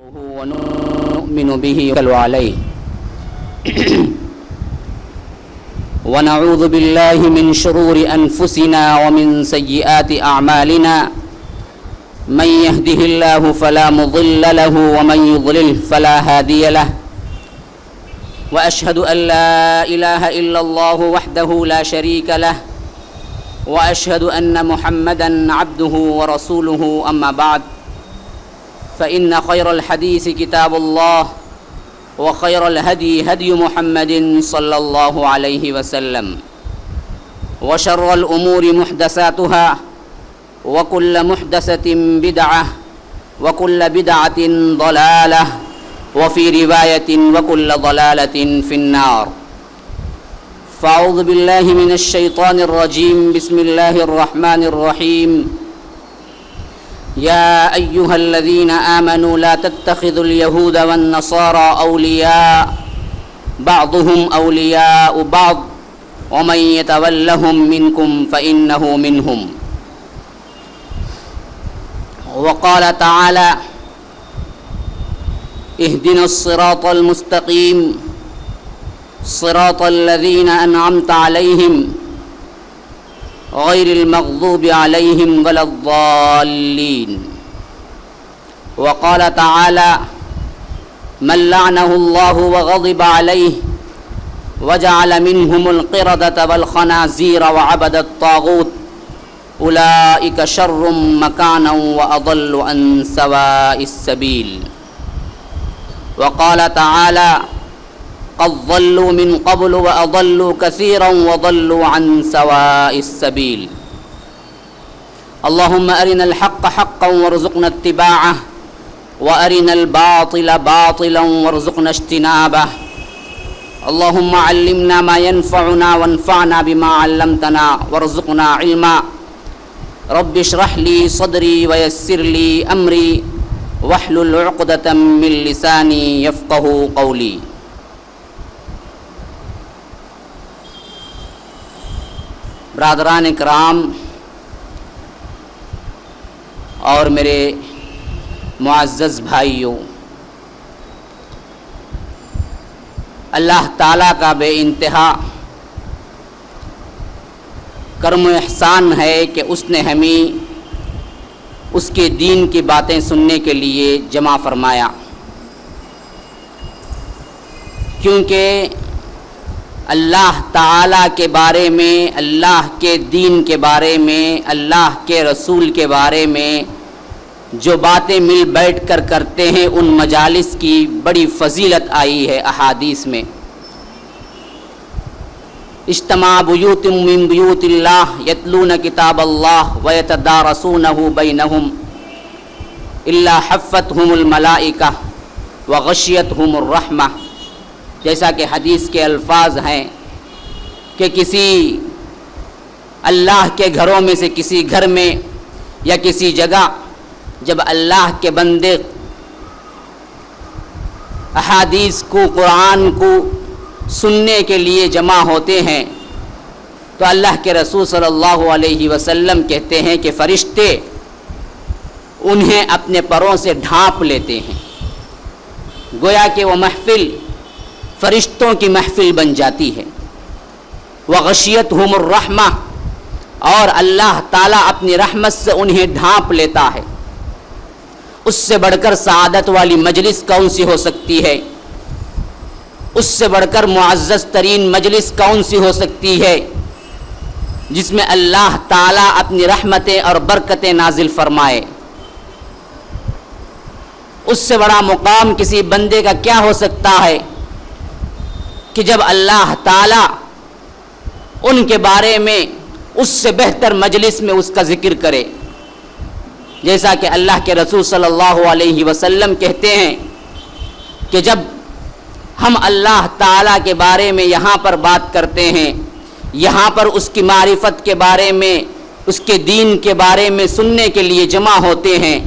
ونؤمن به ونتوكل عليه ونعوذ بالله من شرور أنفسنا ومن سيئات أعمالنا من يهده الله فلا مضل له ومن يضلل فلا هادي له وأشهد أن لا إله إلا الله وحده لا شريك له وأشهد أن محمدًا عبده ورسوله أما بعد فإن خير الحديث كتاب الله وخير الهدي هدي محمد صلى الله عليه وسلم وشر الأمور محدثاتها وكل محدثة بدعة وكل بدعة ضلالة وفي رواية وكل ضلالة في النار فأعوذ بالله من الشيطان الرجيم بسم الله الرحمن الرحيم يا أيها الذين آمنوا لا تتخذوا اليهود والنصارى أولياء بعضهم أولياء بعض ومن يتولهم منكم فإنه منهم وقال تعالى اهدنا الصراط المستقيم صراط الذين أنعمت عليهم غير المغضوب عليهم ولا الضالين وقال تعالى من لعنه الله وغضب عليه وجعل منهم القردة والخنازير وعبد الطاغوت أولئك شر مكانا وأضل عن سواء السبيل وقال تعالى قد ضلوا من قبل وأضلوا كثيرا وضلوا عن سواء السبيل اللهم أرنا الحق حقا وارزقنا اتباعه وأرنا الباطل باطلا وارزقنا اجتنابه اللهم علمنا ما ينفعنا وانفعنا بما علمتنا وارزقنا علما رب اشرح لي صدري ويسر لي أمري واحلل عقدة من لساني يفقه قولي برادران کرام اور میرے معزز بھائیوں، اللہ تعالیٰ کا بے انتہا کرم و احسان ہے کہ اس نے ہمیں اس کے دین کی باتیں سننے کے لیے جمع فرمایا، کیونکہ اللہ تعالیٰ کے بارے میں، اللہ کے دین کے بارے میں، اللہ کے رسول کے بارے میں جو باتیں مل بیٹھ کر کرتے ہیں ان مجالس کی بڑی فضیلت آئی ہے احادیث میں۔ اجتماع بیوت من بیوت اللہ یتلون کتاب اللہ ویتدارسونہ بینہم الا حفتہم الملائکہ وغشیتہم الرحمہ، جیسا کہ حدیث کے الفاظ ہیں کہ کسی اللہ کے گھروں میں سے کسی گھر میں یا کسی جگہ جب اللہ کے بندے احادیث کو، قرآن کو سننے کے لیے جمع ہوتے ہیں تو اللہ کے رسول صلی اللہ علیہ وسلم کہتے ہیں کہ فرشتے انہیں اپنے پروں سے ڈھانپ لیتے ہیں، گویا کہ وہ محفل فرشتوں کی محفل بن جاتی ہے۔ وغشیتہم الرحمہ، اور اللہ تعالیٰ اپنی رحمت سے انہیں ڈھانپ لیتا ہے۔ اس سے بڑھ کر سعادت والی مجلس کون سی ہو سکتی ہے؟ اس سے بڑھ کر معزز ترین مجلس کون سی ہو سکتی ہے جس میں اللہ تعالیٰ اپنی رحمتیں اور برکتیں نازل فرمائے؟ اس سے بڑا مقام کسی بندے کا کیا ہو سکتا ہے کہ جب اللہ تعالیٰ ان کے بارے میں اس سے بہتر مجلس میں اس کا ذکر کرے، جیسا کہ اللہ کے رسول صلی اللہ علیہ وسلم کہتے ہیں کہ جب ہم اللہ تعالیٰ کے بارے میں یہاں پر بات کرتے ہیں، یہاں پر اس کی معرفت کے بارے میں، اس کے دین کے بارے میں سننے کے لیے جمع ہوتے ہیں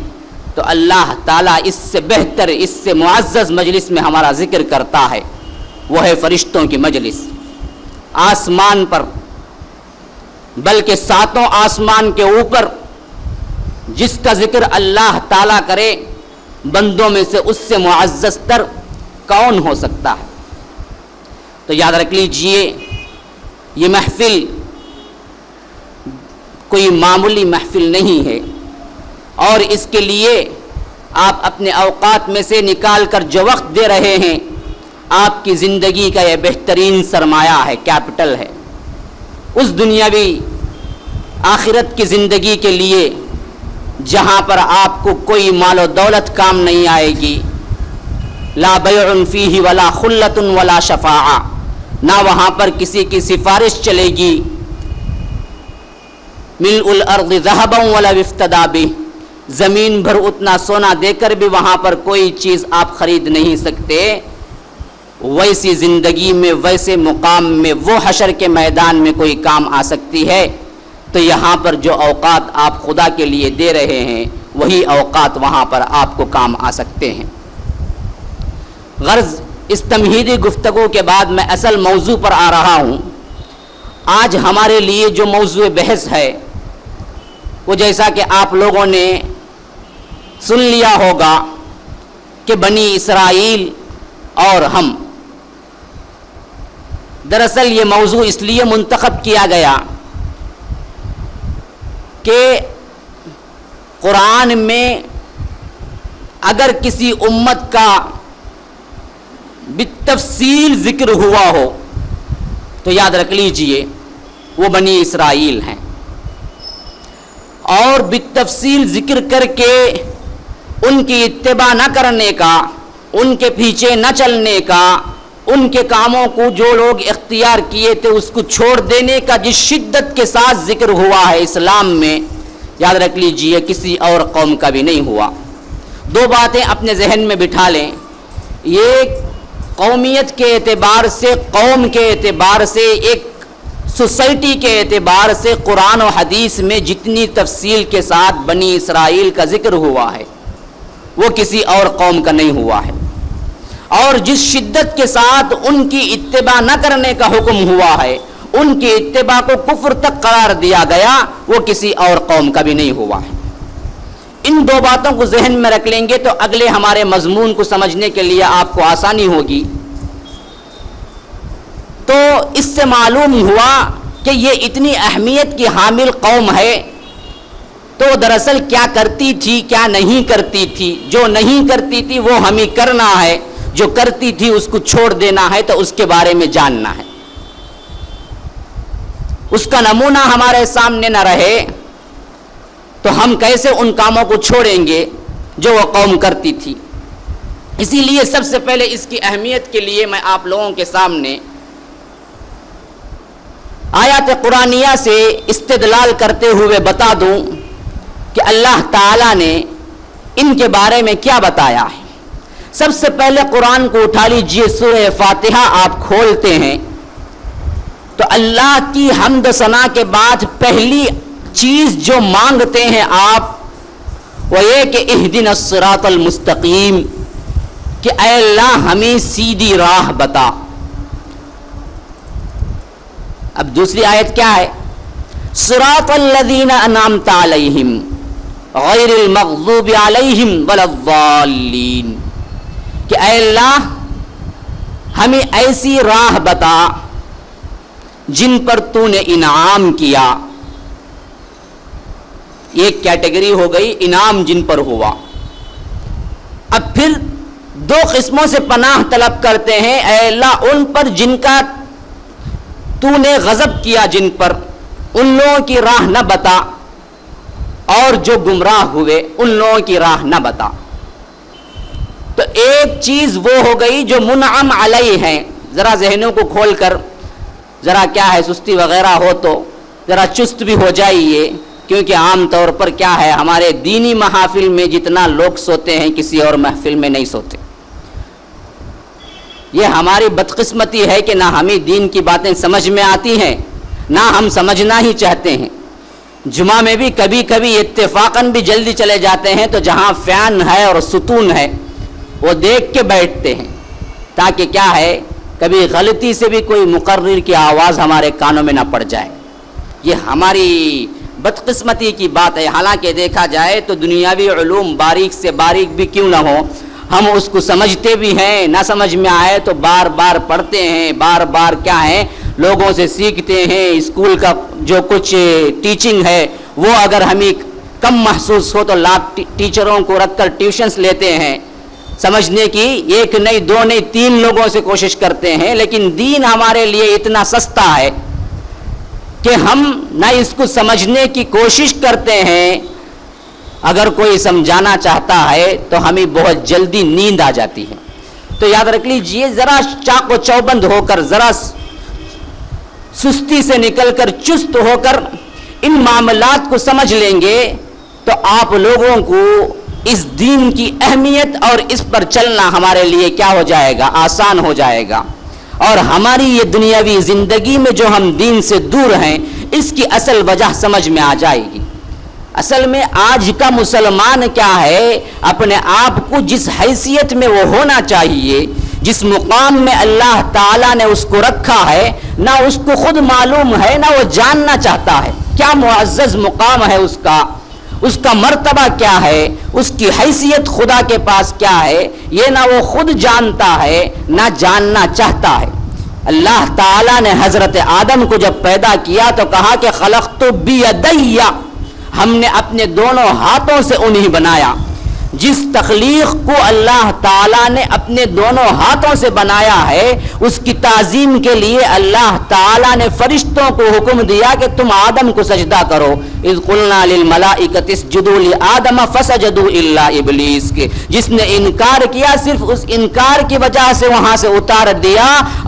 تو اللہ تعالیٰ اس سے بہتر، اس سے معزز مجلس میں ہمارا ذکر کرتا ہے، وہ ہے فرشتوں کی مجلس۔ آسمان پر، بلکہ ساتوں آسمان کے اوپر جس کا ذکر اللہ تعالیٰ کرے بندوں میں سے اس سے معزز تر کون ہو سکتا ہے؟ تو یاد رکھ لیجئے یہ محفل کوئی معمولی محفل نہیں ہے، اور اس کے لیے آپ اپنے اوقات میں سے نکال کر جو وقت دے رہے ہیں، آپ کی زندگی کا یہ بہترین سرمایہ ہے، کیپٹل ہے، اس دنیاوی آخرت کی زندگی کے لیے جہاں پر آپ کو کوئی مال و دولت کام نہیں آئے گی، لا بیع فیہ ولا خلۃ ولا شفاعہ، نہ وہاں پر کسی کی سفارش چلے گی، ملء الارض ذہبا ولا افتدی بہ، زمین بھر اتنا سونا دے کر بھی وہاں پر کوئی چیز آپ خرید نہیں سکتے۔ ویسی زندگی میں، ویسے مقام میں، وہ حشر کے میدان میں کوئی کام آ سکتی ہے، تو یہاں پر جو اوقات آپ خدا کے لیے دے رہے ہیں وہی اوقات وہاں پر آپ کو کام آ سکتے ہیں۔ غرض اس تمہیدی گفتگو کے بعد میں اصل موضوع پر آ رہا ہوں۔ آج ہمارے لیے جو موضوع بحث ہے وہ جیسا کہ آپ لوگوں نے سن لیا ہوگا کہ بنی اسرائیل اور ہم، دراصل یہ موضوع اس لیے منتخب کیا گیا کہ قرآن میں اگر کسی امت کا بالتفصیل ذکر ہوا ہو تو یاد رکھ لیجئے وہ بنی اسرائیل ہیں، اور بالتفصیل ذکر کر کے ان کی اتباع نہ کرنے کا، ان کے پیچھے نہ چلنے کا، ان کے کاموں کو جو لوگ اختیار کیے تھے اس کو چھوڑ دینے کا جس شدت کے ساتھ ذکر ہوا ہے اسلام میں، یاد رکھ لیجئے کسی اور قوم کا بھی نہیں ہوا۔ دو باتیں اپنے ذہن میں بٹھا لیں، یہ قومیت کے اعتبار سے، قوم کے اعتبار سے، ایک سوسائٹی کے اعتبار سے قرآن و حدیث میں جتنی تفصیل کے ساتھ بنی اسرائیل کا ذکر ہوا ہے وہ کسی اور قوم کا نہیں ہوا ہے، اور جس شدت کے ساتھ ان کی اتباع نہ کرنے کا حکم ہوا ہے، ان کی اتباع کو کفر تک قرار دیا گیا، وہ کسی اور قوم کا بھی نہیں ہوا ہے۔ ان دو باتوں کو ذہن میں رکھ لیں گے تو اگلے ہمارے مضمون کو سمجھنے کے لیے آپ کو آسانی ہوگی۔ تو اس سے معلوم ہوا کہ یہ اتنی اہمیت کی حامل قوم ہے، تو دراصل کیا کرتی تھی، کیا نہیں کرتی تھی۔ جو نہیں کرتی تھی وہ ہمیں کرنا ہے، جو کرتی تھی اس کو چھوڑ دینا ہے، تو اس کے بارے میں جاننا ہے۔ اس کا نمونہ ہمارے سامنے نہ رہے تو ہم کیسے ان کاموں کو چھوڑیں گے جو وہ قوم کرتی تھی۔ اسی لیے سب سے پہلے اس کی اہمیت کے لیے میں آپ لوگوں کے سامنے آیات قرآنیہ سے استدلال کرتے ہوئے بتا دوں کہ اللہ تعالیٰ نے ان کے بارے میں کیا بتایا ہے۔ سب سے پہلے قرآن کو اٹھا لیجئے، سورہ فاتحہ آپ کھولتے ہیں تو اللہ کی حمد ثنا کے بعد پہلی چیز جو مانگتے ہیں آپ وہ یہ کہ اہدنا الصراط المستقیم، کہ اے اللہ ہمیں سیدھی راہ بتا۔ اب دوسری آیت کیا ہے؟ صراط الذین انعمت علیہم غیر المغضوب علیہم ولا الضالین، کہ اے اللہ ہمیں ایسی راہ بتا جن پر تو نے انعام کیا۔ ایک کیٹیگری ہو گئی انعام جن پر ہوا۔ اب پھر دو قسموں سے پناہ طلب کرتے ہیں، اے اللہ ان پر جن کا تو نے غضب کیا، جن پر ان لوگوں کی راہ نہ بتا، اور جو گمراہ ہوئے ان لوگوں کی راہ نہ بتا۔ تو ایک چیز وہ ہو گئی جو منعم علیہ ہیں۔ ذرا ذہنوں کو کھول کر ذرا کیا ہے، سستی وغیرہ ہو تو ذرا چست بھی ہو جائیے، کیونکہ عام طور پر کیا ہے ہمارے دینی محافل میں جتنا لوگ سوتے ہیں کسی اور محفل میں نہیں سوتے۔ یہ ہماری بدقسمتی ہے کہ نہ ہمیں دین کی باتیں سمجھ میں آتی ہیں، نہ ہم سمجھنا ہی چاہتے ہیں۔ جمعہ میں بھی کبھی کبھی اتفاقاً بھی جلدی چلے جاتے ہیں تو جہاں فین ہے اور ستون ہے وہ دیکھ کے بیٹھتے ہیں، تاکہ کیا ہے کبھی غلطی سے بھی کوئی مقرر کی آواز ہمارے کانوں میں نہ پڑ جائے۔ یہ ہماری بدقسمتی کی بات ہے. حالانکہ دیکھا جائے تو دنیاوی علوم باریک سے باریک بھی کیوں نہ ہو, ہم اس کو سمجھتے بھی ہیں, نہ سمجھ میں آئے تو بار بار پڑھتے ہیں, بار بار کیا ہے لوگوں سے سیکھتے ہیں. اسکول کا جو کچھ ٹیچنگ ہے وہ اگر ہمیں کم محسوس ہو تو لاکھ ٹیچروں کو رکھ کر ٹیوشنز لیتے ہیں سمجھنے کی, ایک نہیں دو نہیں 3 لوگوں سے کوشش کرتے ہیں. لیکن دین ہمارے لیے اتنا سستا ہے کہ ہم نہ اس کو سمجھنے کی کوشش کرتے ہیں. اگر کوئی سمجھانا چاہتا ہے تو ہمیں بہت جلدی نیند آ جاتی ہے. تو یاد رکھ لیجئے, ذرا چاق و چوبند ہو کر, ذرا سستی سے نکل کر چست ہو کر ان معاملات کو سمجھ لیں گے تو آپ لوگوں کو اس دین کی اہمیت اور اس پر چلنا ہمارے لیے کیا ہو جائے گا, آسان ہو جائے گا. اور ہماری یہ دنیاوی زندگی میں جو ہم دین سے دور ہیں اس کی اصل وجہ سمجھ میں آ جائے گی. اصل میں آج کا مسلمان کیا ہے, اپنے آپ کو جس حیثیت میں وہ ہونا چاہیے, جس مقام میں اللہ تعالیٰ نے اس کو رکھا ہے, نہ اس کو خود معلوم ہے نہ وہ جاننا چاہتا ہے کیا معزز مقام ہے اس کا مرتبہ کیا ہے, اس کی حیثیت خدا کے پاس کیا ہے, یہ نہ وہ خود جانتا ہے نہ جاننا چاہتا ہے. اللہ تعالیٰ نے حضرت آدم کو جب پیدا کیا تو کہا کہ خلقت بیدی, ہم نے اپنے دونوں ہاتھوں سے انہیں بنایا. جس تخلیق کو اللہ تعالیٰ نے اپنے دونوں ہاتھوں سے بنایا ہے اس کی تعظیم کے لیے اللہ تعالیٰ نے فرشتوں کو حکم دیا کہ تم آدم کو سجدہ کرو. اذ قلنا للملائکۃ اسجدوا لآدم فسجدوا الا ابلیس, کے جس نے انکار کیا صرف اس انکار کی وجہ سے وہاں سے اتار دیا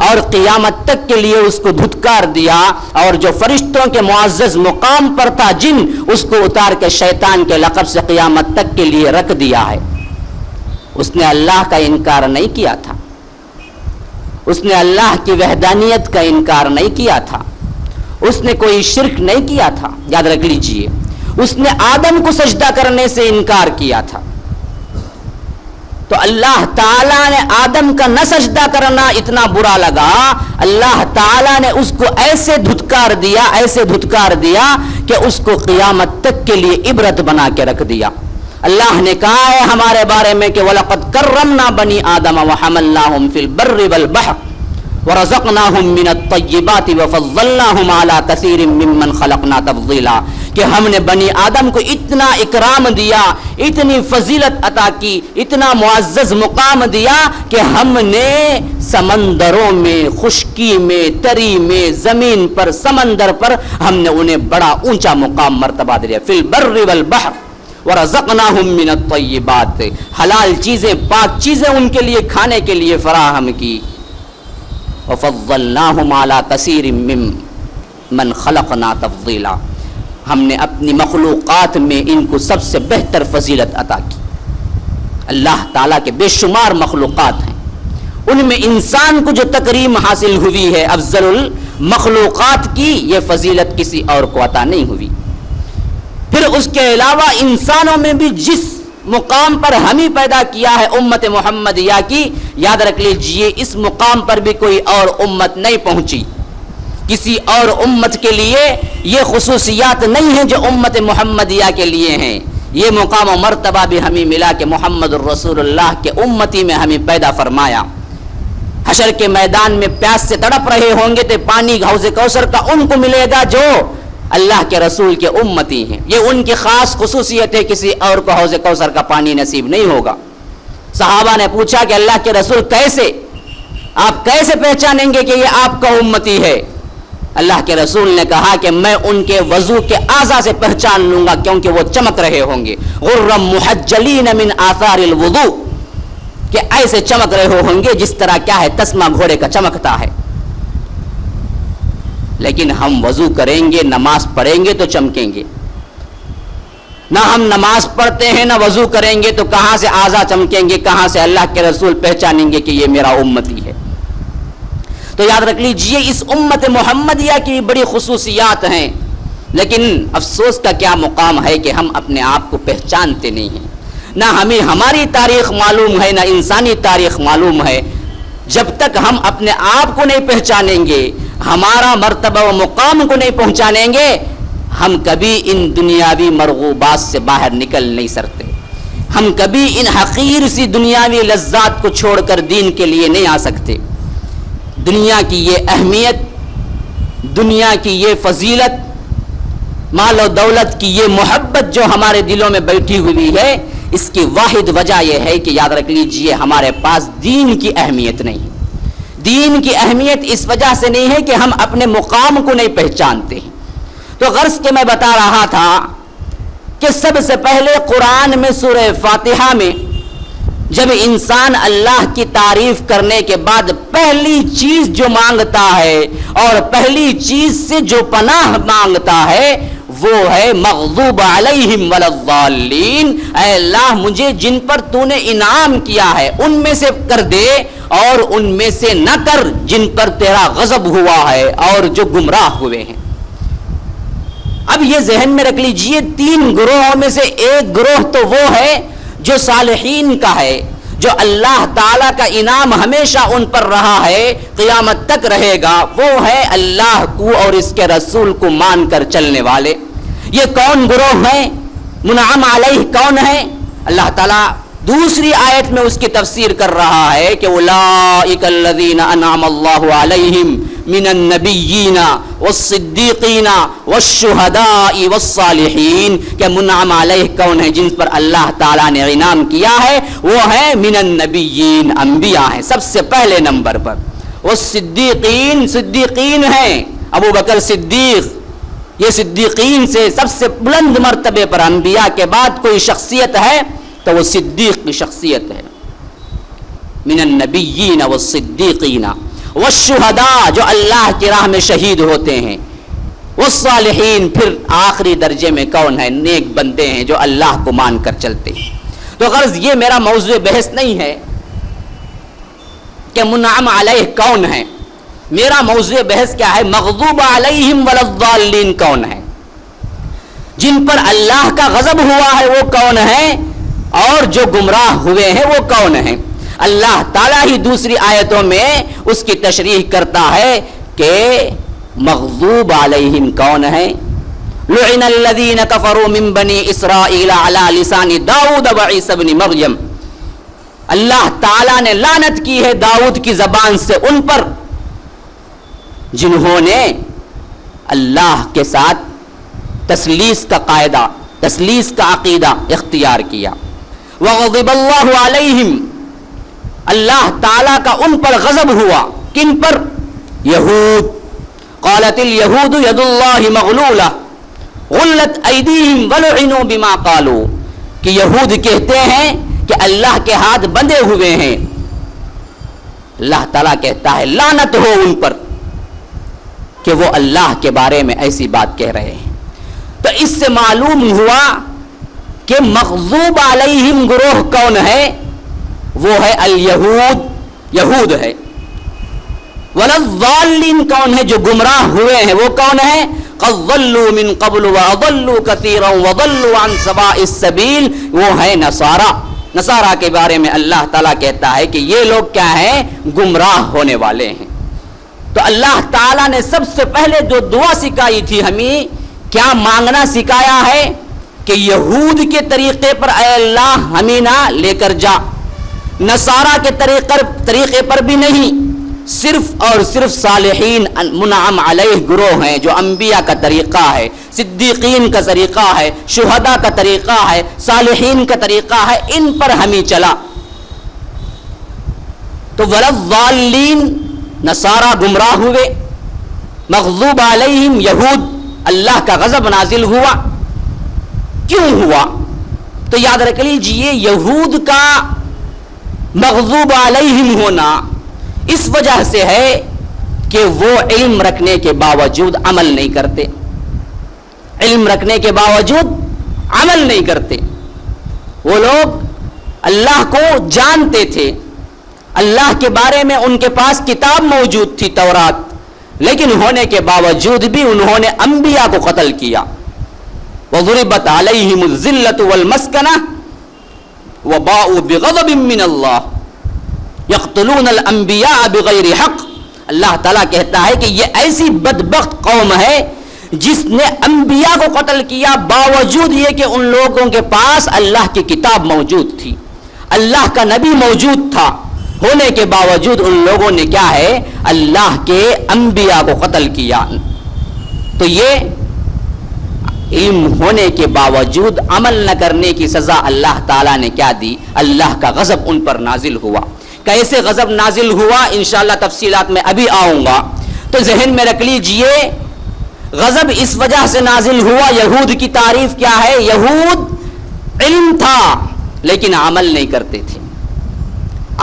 اور قیامت تک کے لیے اس کو دھتکار دیا. اور جو فرشتوں کے معزز مقام پر تھا جن, اس کو اتار کے شیطان کے لقب سے قیامت تک کے لیے رکھ دیا ہے. اس نے اللہ کا انکار نہیں کیا تھا, اس نے اللہ کی وحدانیت کا انکار نہیں کیا تھا, اس نے کوئی شرک نہیں کیا تھا. یاد رکھ لیجئے, اس نے آدم کو سجدہ کرنے سے انکار کیا تھا. تو اللہ تعالیٰ نے آدم کا نہ سجدہ کرنا اتنا برا لگا, اللہ تعالیٰ نے اس کو ایسے دھتکار دیا کہ اس کو قیامت تک کے لیے عبرت بنا کے رکھ دیا. اللہ نے کہا ہے ہمارے بارے میں کہ وَلَقَدْ كَرَّمْنَا بَنِي آدَمَ وَحَمَلْنَاهُمْ فِي الْبَرِّ وَالْبَحْرِ وَرَزَقْنَاهُمْ مِنَ الطَّيِّبَاتِ وَفَضَّلْنَاهُمْ عَلَى كَثِيرٍ مِّمَّنْ خَلَقْنَا تَفْضِيلًا, کہ ہم نے بنی آدم کو اتنا اکرام دیا, اتنی فضیلت عطا کی, اتنا معزز مقام دیا کہ ہم نے سمندروں میں, خشکی میں, تری میں, زمین پر, سمندر پر ہم نے انہیں بڑا اونچا مقام مرتبہ دیا. فِي الْبَرِّ وَالْبَحْرِ وَرَزَقْنَاهُمْ مِنَ الطَّيِّبَاتِ, حلال چیزیں, پاک چیزیں ان کے لیے کھانے کے لیے فراہم کی. وَفَضَّلْنَاهُمْ عَلَى كَثِيرٍ مِّمَّنْ خَلَقْنَا تَفْضِيلًا, ہم نے اپنی مخلوقات میں ان کو سب سے بہتر فضیلت عطا کی. اللہ تعالیٰ کے بے شمار مخلوقات ہیں, ان میں انسان کو جو تکریم حاصل ہوئی ہے افضل المخلوقات کی, یہ فضیلت کسی اور کو عطا نہیں ہوئی. پھر اس کے علاوہ انسانوں میں بھی جس مقام پر ہمیں پیدا کیا ہے امت محمدیہ کی, یاد رکھ لیجئے اس مقام پر بھی کوئی اور امت نہیں پہنچی. کسی اور امت کے لیے یہ خصوصیات نہیں ہیں جو امت محمدیہ کے لیے ہیں. یہ مقام و مرتبہ بھی ہمیں ملا کہ محمد الرسول اللہ کے امتی میں ہمیں پیدا فرمایا. حشر کے میدان میں پیاس سے تڑپ رہے ہوں گے تو پانی حوض کوثر کا ان کو ملے گا جو اللہ کے رسول کے امتی ہیں. یہ ان کی خاص خصوصیت ہے, کسی اور کو حوض کوثر کا پانی نصیب نہیں ہوگا. صحابہ نے پوچھا کہ اللہ کے رسول کیسے, آپ کیسے پہچانیں گے کہ یہ آپ کا امتی ہے؟ اللہ کے رسول نے کہا کہ میں ان کے وضو کے اعضاء سے پہچان لوں گا کیونکہ وہ چمک رہے ہوں گے. غرم محجلین من آثار الوضو, کہ ایسے چمک رہے ہوں گے جس طرح کیا ہے تسمہ گھوڑے کا چمکتا ہے. لیکن ہم وضو کریں گے, نماز پڑھیں گے تو چمکیں گے, نہ ہم نماز پڑھتے ہیں نہ وضو کریں گے تو کہاں سے اعضاء چمکیں گے, کہاں سے اللہ کے رسول پہچانیں گے کہ یہ میرا امتی ہے؟ تو یاد رکھ لیجئے اس امت محمدیہ کی بڑی خصوصیات ہیں, لیکن افسوس کا کیا مقام ہے کہ ہم اپنے آپ کو پہچانتے نہیں ہیں. نہ ہمیں ہماری تاریخ معلوم ہے, نہ انسانی تاریخ معلوم ہے. جب تک ہم اپنے آپ کو نہیں پہچانیں گے, ہمارا مرتبہ و مقام کو نہیں پہنچانیں گے, ہم کبھی ان دنیاوی مرغوبات سے باہر نکل نہیں سکتے، ہم کبھی ان حقیر سی دنیاوی لذات کو چھوڑ کر دین کے لیے نہیں آ سکتے۔ دنیا کی یہ اہمیت، دنیا کی یہ فضیلت، مال و دولت کی یہ محبت جو ہمارے دلوں میں بیٹھی ہوئی ہے، اس کی واحد وجہ یہ ہے کہ یاد رکھ لیجئے ہمارے پاس دین کی اہمیت نہیں۔ دین کی اہمیت اس وجہ سے نہیں ہے کہ ہم اپنے مقام کو نہیں پہچانتے۔ تو غرض کہ میں بتا رہا تھا کہ سب سے پہلے قرآن میں سورہ فاتحہ میں جب انسان اللہ کی تعریف کرنے کے بعد پہلی چیز جو مانگتا ہے اور پہلی چیز سے جو پناہ مانگتا ہے وہ ہے مغضوب علیہم ولا الضالین، اے اللہ مجھے جن پر تو نے انعام کیا ہے ان میں سے کر دے اور ان میں سے نہ کر جن پر تیرا غضب ہوا ہے اور جو گمراہ ہوئے ہیں۔ اب یہ ذہن میں رکھ لیجئے تین گروہوں میں سے ایک گروہ تو وہ ہے جو صالحین کا ہے، جو اللہ تعالیٰ کا انعام ہمیشہ ان پر رہا ہے، قیامت تک رہے گا، وہ ہے اللہ کو اور اس کے رسول کو مان کر چلنے والے۔ یہ کون گروہ ہیں؟ منعم علیہ کون ہے؟ اللہ تعالیٰ دوسری آیت میں اس کی تفسیر کر رہا ہے کہ اولئک الذین انعم اللہ علیہم من النبیین والصدیقین والشہداء والصالحین، کہ منعم علیہ کون ہے؟ جن پر اللہ تعالیٰ نے انعام کیا ہے وہ ہے من النبیین، انبیاء ہیں سب سے پہلے نمبر پر، والصدیقین، صدیقین ہیں ابو بکر صدیق، یہ صدیقین سے سب سے بلند مرتبے پر، انبیاء کے بعد کوئی شخصیت ہے تو وہ صدیق کی شخصیت ہے۔ من النبیین والصدیقین والشہداء، جو اللہ کی راہ میں شہید ہوتے ہیں، والصالحین، پھر آخری درجے میں کون ہے؟ نیک بندے ہیں جو اللہ کو مان کر چلتے ہیں۔ تو غرض یہ میرا موضوع بحث نہیں ہے کہ منعم علیہ کون ہے، میرا موضوع بحث کیا ہے؟ مغضوب علیہم ولا الضالین کون ہے؟ جن پر اللہ کا غضب ہوا ہے وہ کون ہے اور جو گمراہ ہوئے ہیں وہ کون ہیں؟ اللہ تعالیٰ ہی دوسری آیتوں میں اس کی تشریح کرتا ہے کہ مغضوب علیہم کون ہے؟ لعن الذین کفروا من بنی اسرائیل علی لسان داؤد وعیسی بن مریم، اللہ تعالیٰ نے لعنت کی ہے داؤد کی زبان سے ان پر جنہوں نے اللہ کے ساتھ تثلیث کا قاعدہ، تثلیث کا عقیدہ اختیار کیا۔ وغضب اللہ علیہم، اللہ تعالیٰ کا ان پر غضب ہوا، کن پر؟ یہود، قالت الیہود ید اللہ مغلولہ غلت ایدیہم ولعنوا بما قالوا، کہ یہود کہتے ہیں کہ اللہ کے ہاتھ بندھے ہوئے ہیں، اللہ تعالیٰ کہتا ہے لعنت ہو ان پر کہ وہ اللہ کے بارے میں ایسی بات کہہ رہے ہیں۔ تو اس سے معلوم ہوا کہ مغضوب علیہم گروہ کون ہے؟ وہ ہے الیہود، یہود ہے۔ والضالین کون ہے؟ جو گمراہ ہوئے ہیں وہ کون ہے؟ قد ضلوا من قبل واضلوا كثيرا وضلوا عن سواء السبيل، وہ ہے نصارہ۔ نصارہ کے بارے میں اللہ تعالیٰ کہتا ہے کہ یہ لوگ کیا ہیں؟ گمراہ ہونے والے ہیں۔ تو اللہ تعالیٰ نے سب سے پہلے جو دعا سکھائی تھی ہمیں، کیا مانگنا سکھایا ہے کہ یہود کے طریقے پر اے اللہ ہمیں نہ لے کر جا، نصارہ کے طریقے پر بھی نہیں، صرف اور صرف صالحین منعم علیہ گروہ ہیں جو انبیاء کا طریقہ ہے، صدیقین کا طریقہ ہے، شہداء کا طریقہ ہے، صالحین کا طریقہ ہے، ان پر ہمیں چلا۔ تو والضالین نصارہ گمراہ ہوئے، مغضوب علیہم یہود، اللہ کا غضب نازل ہوا۔ کیوں ہوا؟ تو یاد رکھ لیجئے یہود کا مغضوب علیہم ہونا اس وجہ سے ہے کہ وہ علم رکھنے کے باوجود عمل نہیں کرتے، علم رکھنے کے باوجود عمل نہیں کرتے۔ وہ لوگ اللہ کو جانتے تھے، اللہ کے بارے میں ان کے پاس کتاب موجود تھی تورات، لیکن ہونے کے باوجود بھی انہوں نے انبیاء کو قتل کیا۔ وضربت علیہم الذلۃ والمسکنہ وباؤوا بغضب من اللہ یقتلون الانبیاء بغیر حق۔ اللہ تعالیٰ کہتا ہے کہ یہ ایسی بدبخت قوم ہے جس نے انبیاء کو قتل کیا باوجود یہ کہ ان لوگوں کے پاس اللہ کی کتاب موجود تھی, اللہ کا نبی موجود تھا, ہونے کے باوجود ان لوگوں نے کیا ہے, اللہ کے انبیاء کو قتل کیا. تو یہ علم ہونے کے باوجود عمل نہ کرنے کی سزا اللہ تعالیٰ نے کیا دی, اللہ کا غضب ان پر نازل ہوا. کیسے غضب نازل ہوا انشاءاللہ تفصیلات میں ابھی آؤں گا, تو ذہن میں رکھ لیجئے غضب اس وجہ سے نازل ہوا. یہود کی تعریف کیا ہے, یہود علم تھا لیکن عمل نہیں کرتے تھے.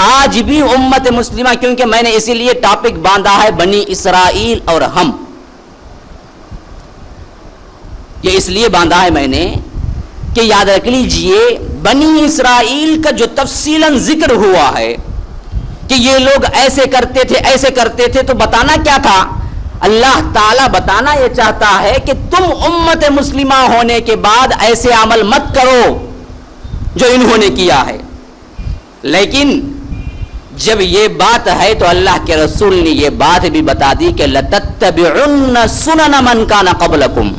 آج بھی امت مسلمہ, کیونکہ میں نے اسی لیے ٹاپک باندھا ہے بنی اسرائیل اور ہم, یہ اس لیے باندھا ہے میں نے کہ یاد رکھ لیجئے بنی اسرائیل کا جو تفصیلاً ذکر ہوا ہے کہ یہ لوگ ایسے کرتے تھے ایسے کرتے تھے, تو بتانا کیا تھا, اللہ تعالیٰ بتانا یہ چاہتا ہے کہ تم امت مسلمہ ہونے کے بعد ایسے عمل مت کرو جو انہوں نے کیا ہے. لیکن جب یہ بات ہے تو اللہ کے رسول نے یہ بات بھی بتا دی کہ لَتَتَّبِعُنَّ سُنَنَ مَنْ كَانَ قَبْلَكُمْ,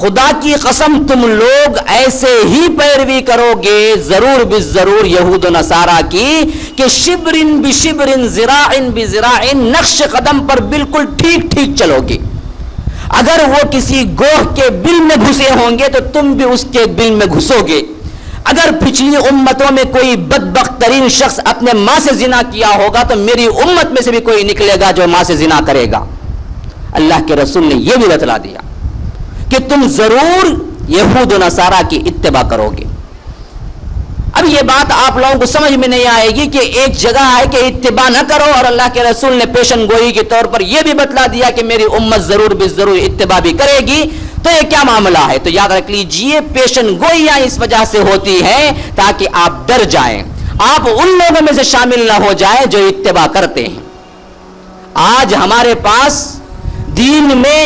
خدا کی قسم تم لوگ ایسے ہی پیروی کرو گے ضرور بالضرور یہود و نصارہ کی کہ شبرن بشبرن ذراعن بذراعن, نقش قدم پر بالکل ٹھیک ٹھیک چلو گے. اگر وہ کسی گوہ کے بل میں گھسے ہوں گے تو تم بھی اس کے بل میں گھسو گے. اگر پچھلی امتوں میں کوئی بدبخت ترین شخص اپنے ماں سے زنا کیا ہوگا تو میری امت میں سے بھی کوئی نکلے گا جو ماں سے زنا کرے گا. اللہ کے رسول نے یہ بھی بتلا دیا کہ تم ضرور یہود و نصارہ کی اتباع کرو گے. اب یہ بات آپ لوگوں کو سمجھ میں نہیں آئے گی کہ ایک جگہ ہے کہ اتباع نہ کرو اور اللہ کے رسول نے پیشن گوئی کے طور پر یہ بھی بتلا دیا کہ میری امت ضرور بالضرور اتباع بھی کرے گی, تو یہ کیا معاملہ ہے. تو یاد رکھ لیجئے پیشن گوئیاں اس وجہ سے ہوتی ہیں تاکہ آپ ڈر جائیں, آپ ان لوگوں میں سے شامل نہ ہو جائیں جو اتباع کرتے ہیں. آج ہمارے پاس دین میں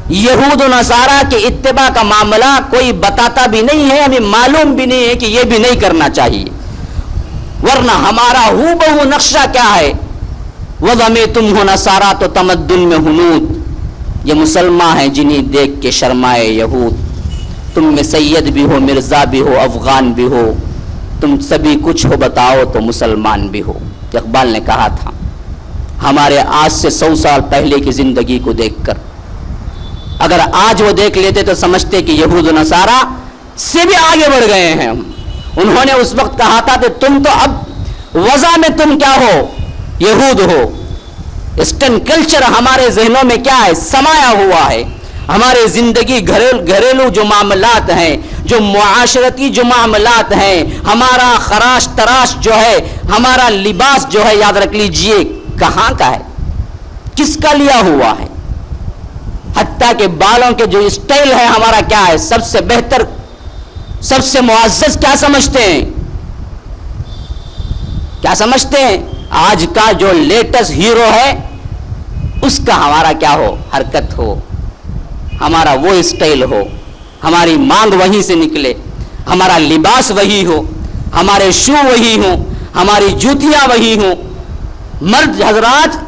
یہود و نصارہ کے اتباع کا معاملہ کوئی بتاتا بھی نہیں ہے, ہمیں معلوم بھی نہیں ہے کہ یہ بھی نہیں کرنا چاہیے, ورنہ ہمارا ہو بہو نقشہ کیا ہے, وَضَ میں تم ہو نصارہ تو تمدن میں ہنود, یہ مسلمان ہیں جنہیں دیکھ کے شرمائے یہود, تم میں سید بھی ہو مرزا بھی ہو افغان بھی ہو, تم سبھی کچھ ہو بتاؤ تو مسلمان بھی ہو. اقبال نے کہا تھا ہمارے آج سے 100 سال پہلے کی زندگی کو دیکھ کر اگر آج وہ دیکھ لیتے تو سمجھتے کہ یہود و نصارہ سے بھی آگے بڑھ گئے ہیں. انہوں نے اس وقت کہا تھا کہ تم تو اب وضع میں تم کیا ہو, یہود ہو. اسٹرن کلچر ہمارے ذہنوں میں کیا ہے, سمایا ہوا ہے. ہمارے زندگی گھریلو جو معاملات ہیں, جو معاشرتی جو معاملات ہیں, ہمارا خراش تراش جو ہے, ہمارا لباس جو ہے, یاد رکھ لیجئے کہاں کا ہے, کس کا لیا ہوا ہے. حتیٰ کہ بالوں کے جو اسٹائل ہے ہمارا کیا ہے, سب سے بہتر سب سے معزز کیا سمجھتے ہیں, کیا سمجھتے ہیں, آج کا جو لیٹسٹ ہیرو ہے اس کا ہمارا کیا ہو, حرکت ہو, ہمارا وہ اسٹائل ہو, ہماری مانگ وہیں سے نکلے, ہمارا لباس وہی ہو, ہمارے شو وہی ہوں, ہماری جوتیاں وہی ہوں. مرد حضرات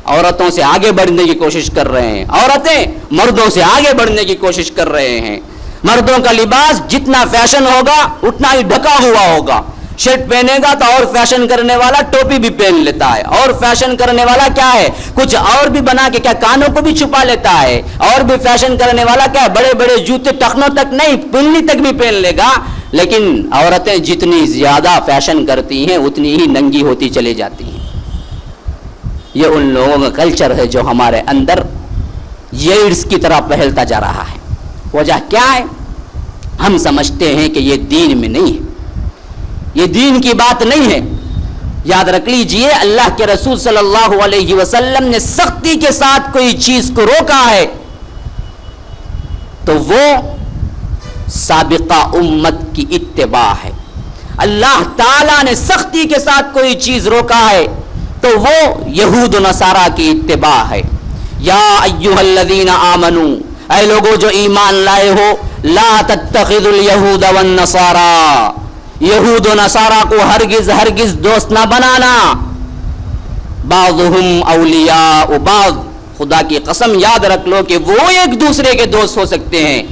عورتوں سے آگے بڑھنے کی کوشش کر رہے ہیں, عورتیں مردوں سے آگے بڑھنے کی کوشش کر رہے ہیں. مردوں کا لباس جتنا فیشن ہوگا اتنا ہی ڈھکا ہوا ہوگا. شرٹ پہنے گا تو اور فیشن کرنے والا ٹوپی بھی پہن لیتا ہے, اور فیشن کرنے والا کیا ہے کچھ اور بھی بنا کے کیا کانوں کو بھی چھپا لیتا ہے, اور بھی فیشن کرنے والا کیا ہے بڑے بڑے جوتے ٹخنوں تک نہیں پنڈلی تک بھی پہن لے گا. لیکن عورتیں جتنی زیادہ فیشن کرتی ہیں اتنی ہی ننگی ہوتی چلی جاتی ہیں. یہ ان لوگوں کا کلچر ہے جو ہمارے اندر ایڈز کی طرح پھیلتا جا رہا ہے. وجہ کیا ہے, ہم سمجھتے ہیں کہ یہ دین میں نہیں ہے, یہ دین کی بات نہیں ہے. یاد رکھ لیجئے اللہ کے رسول صلی اللہ علیہ وسلم نے سختی کے ساتھ کوئی چیز کو روکا ہے تو وہ سابقہ امت کی اتباع ہے. اللہ تعالیٰ نے سختی کے ساتھ کوئی چیز روکا ہے تو وہ یہود و نصارہ کی اتباع ہے. یا ایھا الذین آمنوا, اے لوگو جو ایمان لائے ہو, لا تتخذوا الیہود والنصارى, یہود و نصارہ کو ہرگز ہرگز دوست نہ بنانا. بعضهم اولیاء بعض, خدا کی قسم یاد رکھ لو کہ وہ ایک دوسرے کے دوست ہو سکتے ہیں،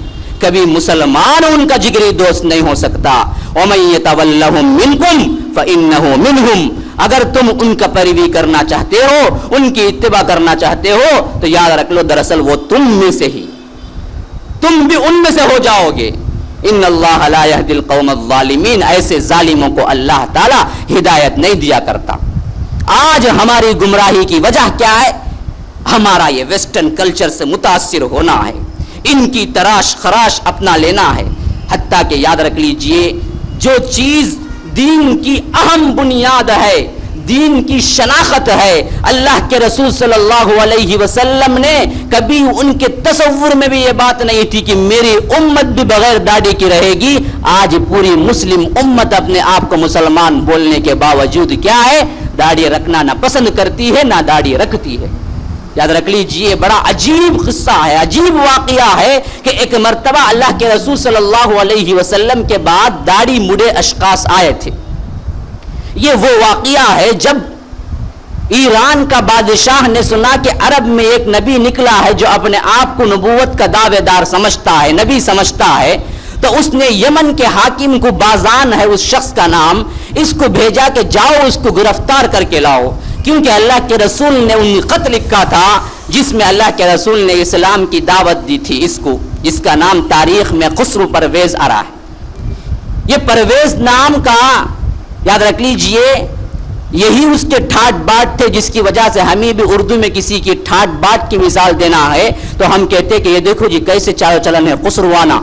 کبھی مسلمان ان کا جگری دوست نہیں ہو سکتا. وَمَن يَتَوَلَّهُم مِّنكُمْ فَإِنَّهُ مِنْهُمْ. اگر تم ان کا پیروی کرنا چاہتے ہو، ان کی اتباع کرنا چاہتے ہو، تو یاد رکھ لو دراصل وہ تم میں سے ہی، تم بھی ان میں سے ہو جاؤ گے. ان اللہ لا یہدی القوم الظالمین. ایسے ظالموں کو اللہ تعالی ہدایت نہیں دیا کرتا. آج ہماری گمراہی کی وجہ کیا ہے؟ ہمارا یہ ویسٹرن کلچر سے متاثر ہونا ہے، ان کی تراش خراش اپنا لینا ہے. حتیٰ کہ یاد رکھ لیجئے جو چیز دین کی اہم بنیاد ہے، دین کی شناخت ہے، اللہ کے رسول صلی اللہ علیہ وسلم نے کبھی ان کے تصور میں بھی یہ بات نہیں تھی کہ میری امت بھی بغیر داڑھی کی رہے گی. آج پوری مسلم امت اپنے آپ کو مسلمان بولنے کے باوجود کیا ہے؟ داڑھی رکھنا نہ پسند کرتی ہے، نہ داڑھی رکھتی ہے. یاد رکھ لیجئے بڑا عجیب قصہ ہے، عجیب واقعہ ہے کہ ایک مرتبہ اللہ کے رسول صلی اللہ علیہ وسلم کے بعد داڑھی مڑے اشخاص آئے تھے. یہ وہ واقعہ ہے جب ایران کا بادشاہ نے سنا کہ عرب میں ایک نبی نکلا ہے جو اپنے آپ کو نبوت کا دعوے دار سمجھتا ہے، نبی سمجھتا ہے، تو اس نے یمن کے حاکم کو، بازان ہے اس شخص کا نام، اس کو بھیجا کہ جاؤ اس کو گرفتار کر کے لاؤ. کیونکہ اللہ کے رسول نے ان خط لکھا تھا جس میں اللہ کے رسول نے اسلام کی دعوت دی تھی اس کو، جس کا نام تاریخ میں خسرو پرویز آ رہا ہے. یہ پرویز نام کا یاد رکھ لیجئے یہی اس کے ٹھاٹ باٹ تھے جس کی وجہ سے ہمیں بھی اردو میں کسی کی ٹھاٹ باٹ کی مثال دینا ہے تو ہم کہتے کہ یہ دیکھو جی کیسے چال چلن ہے، خسروانہ.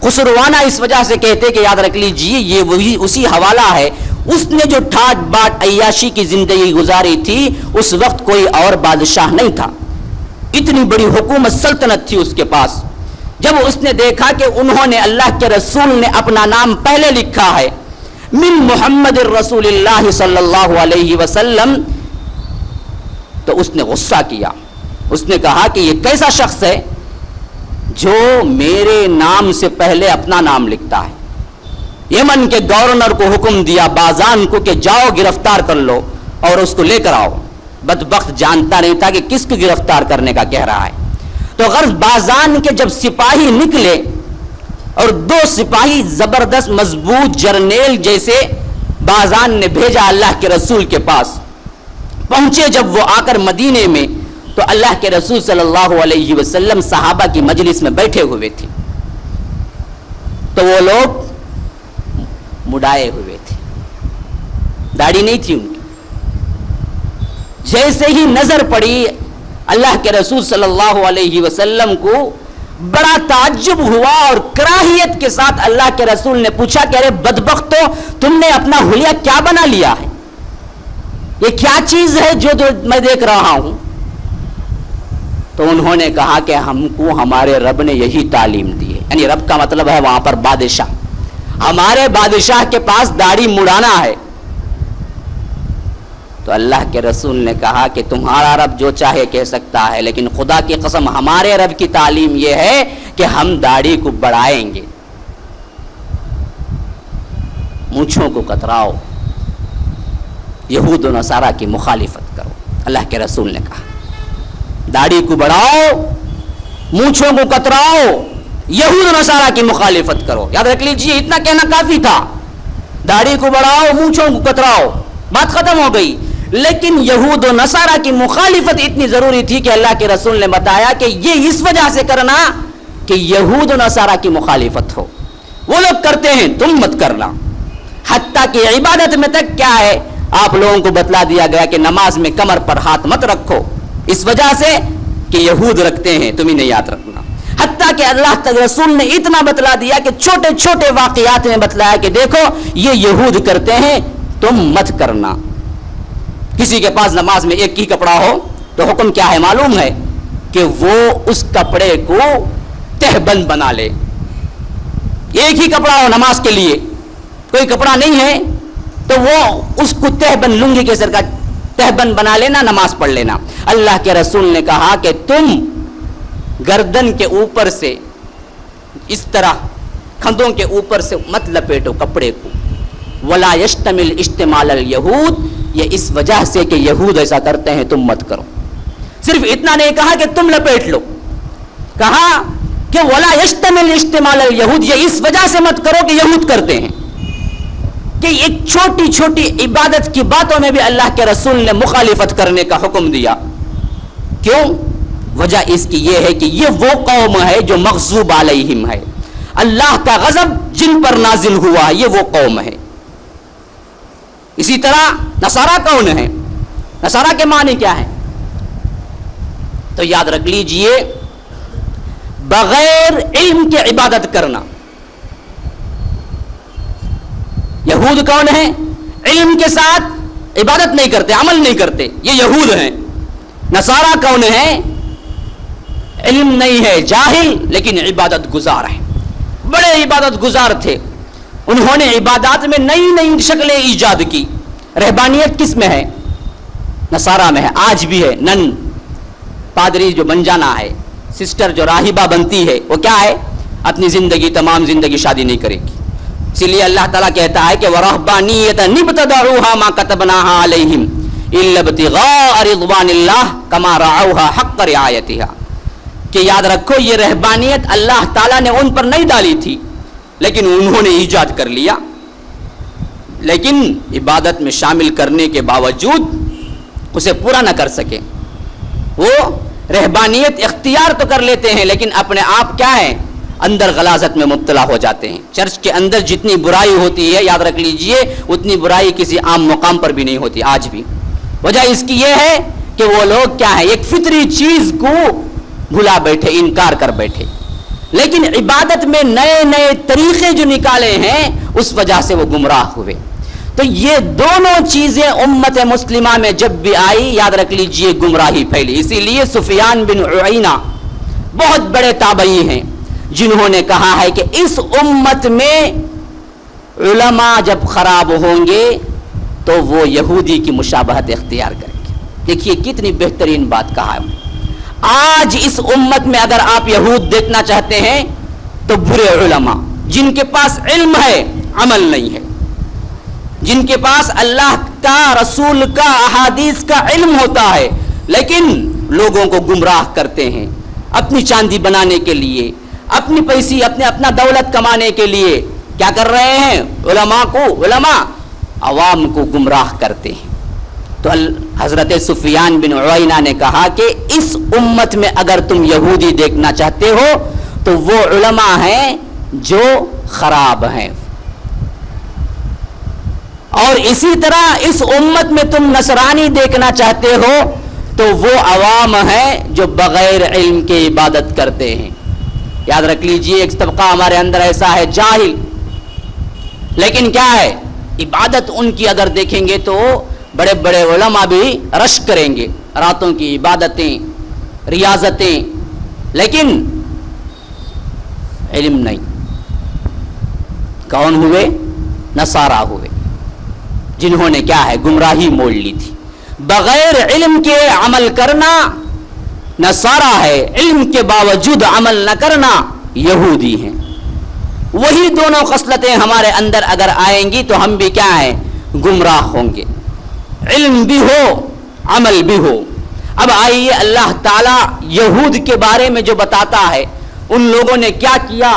خسروانہ اس وجہ سے کہتے کہ یاد رکھ لیجئے یہ وہی اسی حوالہ ہے. اس نے جو ٹھاٹ باٹ عیاشی کی زندگی گزاری تھی اس وقت کوئی اور بادشاہ نہیں تھا، اتنی بڑی حکومت سلطنت تھی اس کے پاس. جب اس نے دیکھا کہ انہوں نے اللہ کے رسول نے اپنا نام پہلے لکھا ہے من محمد الرسول اللہ صلی اللہ علیہ وسلم، تو اس نے غصہ کیا. اس نے کہا کہ یہ کیسا شخص ہے جو میرے نام سے پہلے اپنا نام لکھتا ہے. یمن کے گورنر کو حکم دیا بازان کو کہ جاؤ گرفتار کر لو اور اس کو لے کر آؤ. بدبخت جانتا نہیں تھا کہ کس کو گرفتار کرنے کا کہہ رہا ہے. تو غرض بازان کے جب سپاہی نکلے اور 2 سپاہی زبردست مضبوط جرنیل جیسے بازان نے بھیجا اللہ کے رسول کے پاس. پہنچے جب وہ آ کر مدینے میں تو اللہ کے رسول صلی اللہ علیہ وسلم صحابہ کی مجلس میں بیٹھے ہوئے تھے. تو وہ لوگ مڈائے ہوئے تھے، داڑھی نہیں تھی ان کی. جیسے ہی نظر پڑی اللہ کے رسول صلی اللہ علیہ وسلم کو بڑا تعجب ہوا اور کراہیت کے ساتھ اللہ کے رسول نے پوچھا کہ ارے بدبختو تم نے اپنا حلیہ کیا بنا لیا ہے؟ یہ کیا چیز ہے جو میں دیکھ رہا ہوں؟ تو انہوں نے کہا کہ ہم کو ہمارے رب نے یہی تعلیم دی ہے. یعنی رب کا مطلب ہے وہاں پر بادشاہ. ہمارے بادشاہ کے پاس داڑھی مڑانا ہے. تو اللہ کے رسول نے کہا کہ تمہارا رب جو چاہے کہہ سکتا ہے، لیکن خدا کی قسم ہمارے رب کی تعلیم یہ ہے کہ ہم داڑھی کو بڑھائیں گے. مونچھوں کو کتراؤ، یہود و نصارہ کی مخالفت کرو. اللہ کے رسول نے کہا داڑھی کو بڑھاؤ، مونچھوں کو کتراؤ، یہود و نصارہ کی مخالفت کرو. یاد رکھ لیجیے اتنا کہنا کافی تھا. داڑھی کو بڑھاؤ، مونچھوں کو کتراؤ، بات ختم ہو گئی. لیکن یہود و نصارہ کی مخالفت اتنی ضروری تھی کہ اللہ کے رسول نے بتایا کہ یہ اس وجہ سے کرنا کہ یہود و نصارہ کی مخالفت ہو. وہ لوگ کرتے ہیں تم مت کرنا. حتیٰ کہ عبادت میں تک کیا ہے آپ لوگوں کو بتلا دیا گیا کہ نماز میں کمر پر ہاتھ مت رکھو، اس وجہ سے کہ یہود رکھتے ہیں، تمہیں نہیں یاد رکھنا. حتیٰ کہ اللہ کے رسول نے اتنا بتلا دیا کہ چھوٹے چھوٹے واقعات میں بتلایا کہ دیکھو یہ یہود کرتے ہیں تم مت کرنا. کسی کے پاس نماز میں ایک ہی کپڑا ہو تو حکم کیا ہے معلوم ہے کہ وہ اس کپڑے کو تہبند بنا لے. ایک ہی کپڑا ہو نماز کے لیے، کوئی کپڑا نہیں ہے تو وہ اس کو تہبند، لنگی کے سر کا تہبند بنا لینا، نماز پڑھ لینا. اللہ کے رسول نے کہا کہ تم گردن کے اوپر سے اس طرح کندھوں کے اوپر سے مت لپیٹو کپڑے کو. ولا یشتمل اشتمال الیہود، یہ اس وجہ سے کہ یہود ایسا کرتے ہیں تم مت کرو. صرف اتنا نہیں کہا کہ تم لپیٹ لو، کہا کہ ولا یشتمل اشتمال الیہود، یہ اس وجہ سے مت کرو کہ یہود کرتے ہیں، کہ ایک چھوٹی چھوٹی عبادت کی باتوں میں بھی اللہ کے رسول نے مخالفت کرنے کا حکم دیا. کیوں؟ وجہ اس کی یہ ہے کہ یہ وہ قوم ہے جو مغضوب علیہم ہے، اللہ کا غضب جن پر نازل ہوا، یہ وہ قوم ہے. اسی طرح نصارہ کون ہے؟ نصارہ کے معنی کیا ہے؟ تو یاد رکھ لیجئے، بغیر علم کے عبادت کرنا. یہود کون ہیں؟ علم کے ساتھ عبادت نہیں کرتے، عمل نہیں کرتے، یہ یہود ہیں. نصارہ کون ہیں؟ علم نہیں ہے، جاہل، لیکن عبادت گزار ہیں، بڑے عبادت گزار تھے. انہوں نے عبادات میں نئی نئی شکلیں ایجاد کی. رہبانیت کس میں ہے؟ نصارہ میں ہے، آج بھی ہے. نن پادری جو بن جانا ہے، سسٹر جو راہبہ بنتی ہے، وہ کیا ہے؟ اپنی زندگی، تمام زندگی شادی نہیں کرے گی. اسی لیے اللہ تعالیٰ کہتا ہے کہ وَرَهْبَانِيَّةً ابْتَدَعُوهَا مَا كَتَبْنَاهَا عَلَيْهِمْ إِلَّا ابْتِغَاءَ رِضْوَانِ اللَّهِ كَمَا رَعَوْهَا حَقَّ رِعَایَتِهَا، کہ یاد رکھو یہ رہبانیت اللہ تعالیٰ نے ان پر نہیں ڈالی تھی، لیکن انہوں نے ایجاد کر لیا. لیکن عبادت میں شامل کرنے کے باوجود اسے پورا نہ کر سکے. وہ رہبانیت اختیار تو کر لیتے ہیں، لیکن اپنے آپ کیا ہے؟ اندر غلاظت میں مبتلا ہو جاتے ہیں. چرچ کے اندر جتنی برائی ہوتی ہے، یاد رکھ لیجئے، اتنی برائی کسی عام مقام پر بھی نہیں ہوتی آج بھی. وجہ اس کی یہ ہے کہ وہ لوگ کیا ہے؟ ایک فطری چیز کو بھلا بیٹھے، انکار کر بیٹھے. لیکن عبادت میں نئے نئے طریقے جو نکالے ہیں، اس وجہ سے وہ گمراہ ہوئے. تو یہ دونوں چیزیں امت مسلمہ میں جب بھی آئی، یاد رکھ لیجئے گمراہی پھیلی. اسی لیے سفیان بن عیینہ بہت بڑے تابعی ہیں، جنہوں نے کہا ہے کہ اس امت میں علماء جب خراب ہوں گے تو وہ یہودی کی مشابہت اختیار کریں گے. دیکھیے کتنی بہترین بات کہا ہے. آج اس امت میں اگر آپ یہود دیکھنا چاہتے ہیں تو برے علماء، جن کے پاس علم ہے عمل نہیں ہے، جن کے پاس اللہ کا، رسول کا، احادیث کا علم ہوتا ہے، لیکن لوگوں کو گمراہ کرتے ہیں اپنی چاندی بنانے کے لیے، اپنی پیسی، اپنا دولت کمانے کے لیے. کیا کر رہے ہیں؟ علماء عوام کو گمراہ کرتے ہیں. تو حضرت سفیان بن عیینہ نے کہا کہ اس امت میں اگر تم یہودی دیکھنا چاہتے ہو تو وہ علماء ہیں جو خراب ہیں، اور اسی طرح اس امت میں تم نصرانی دیکھنا چاہتے ہو تو وہ عوام ہیں جو بغیر علم کے عبادت کرتے ہیں. یاد رکھ لیجئے ایک طبقہ ہمارے اندر ایسا ہے جاہل، لیکن کیا ہے؟ عبادت ان کی اگر دیکھیں گے تو بڑے بڑے علماء بھی رش کریں گے، راتوں کی عبادتیں، ریاضتیں، لیکن علم نہیں. کون ہوئے؟ نصارہ ہوئے، جنہوں نے کیا ہے؟ گمراہی مول لی تھی. بغیر علم کے عمل کرنا نصارہ ہے، علم کے باوجود عمل نہ کرنا یہودی ہیں. وہی دونوں خصلتیں ہمارے اندر اگر آئیں گی تو ہم بھی کیا ہیں؟ گمراہ ہوں گے. علم بھی ہو، عمل بھی ہو. اب آئیے اللہ تعالیٰ یہود کے بارے میں جو بتاتا ہے، ان لوگوں نے کیا کیا،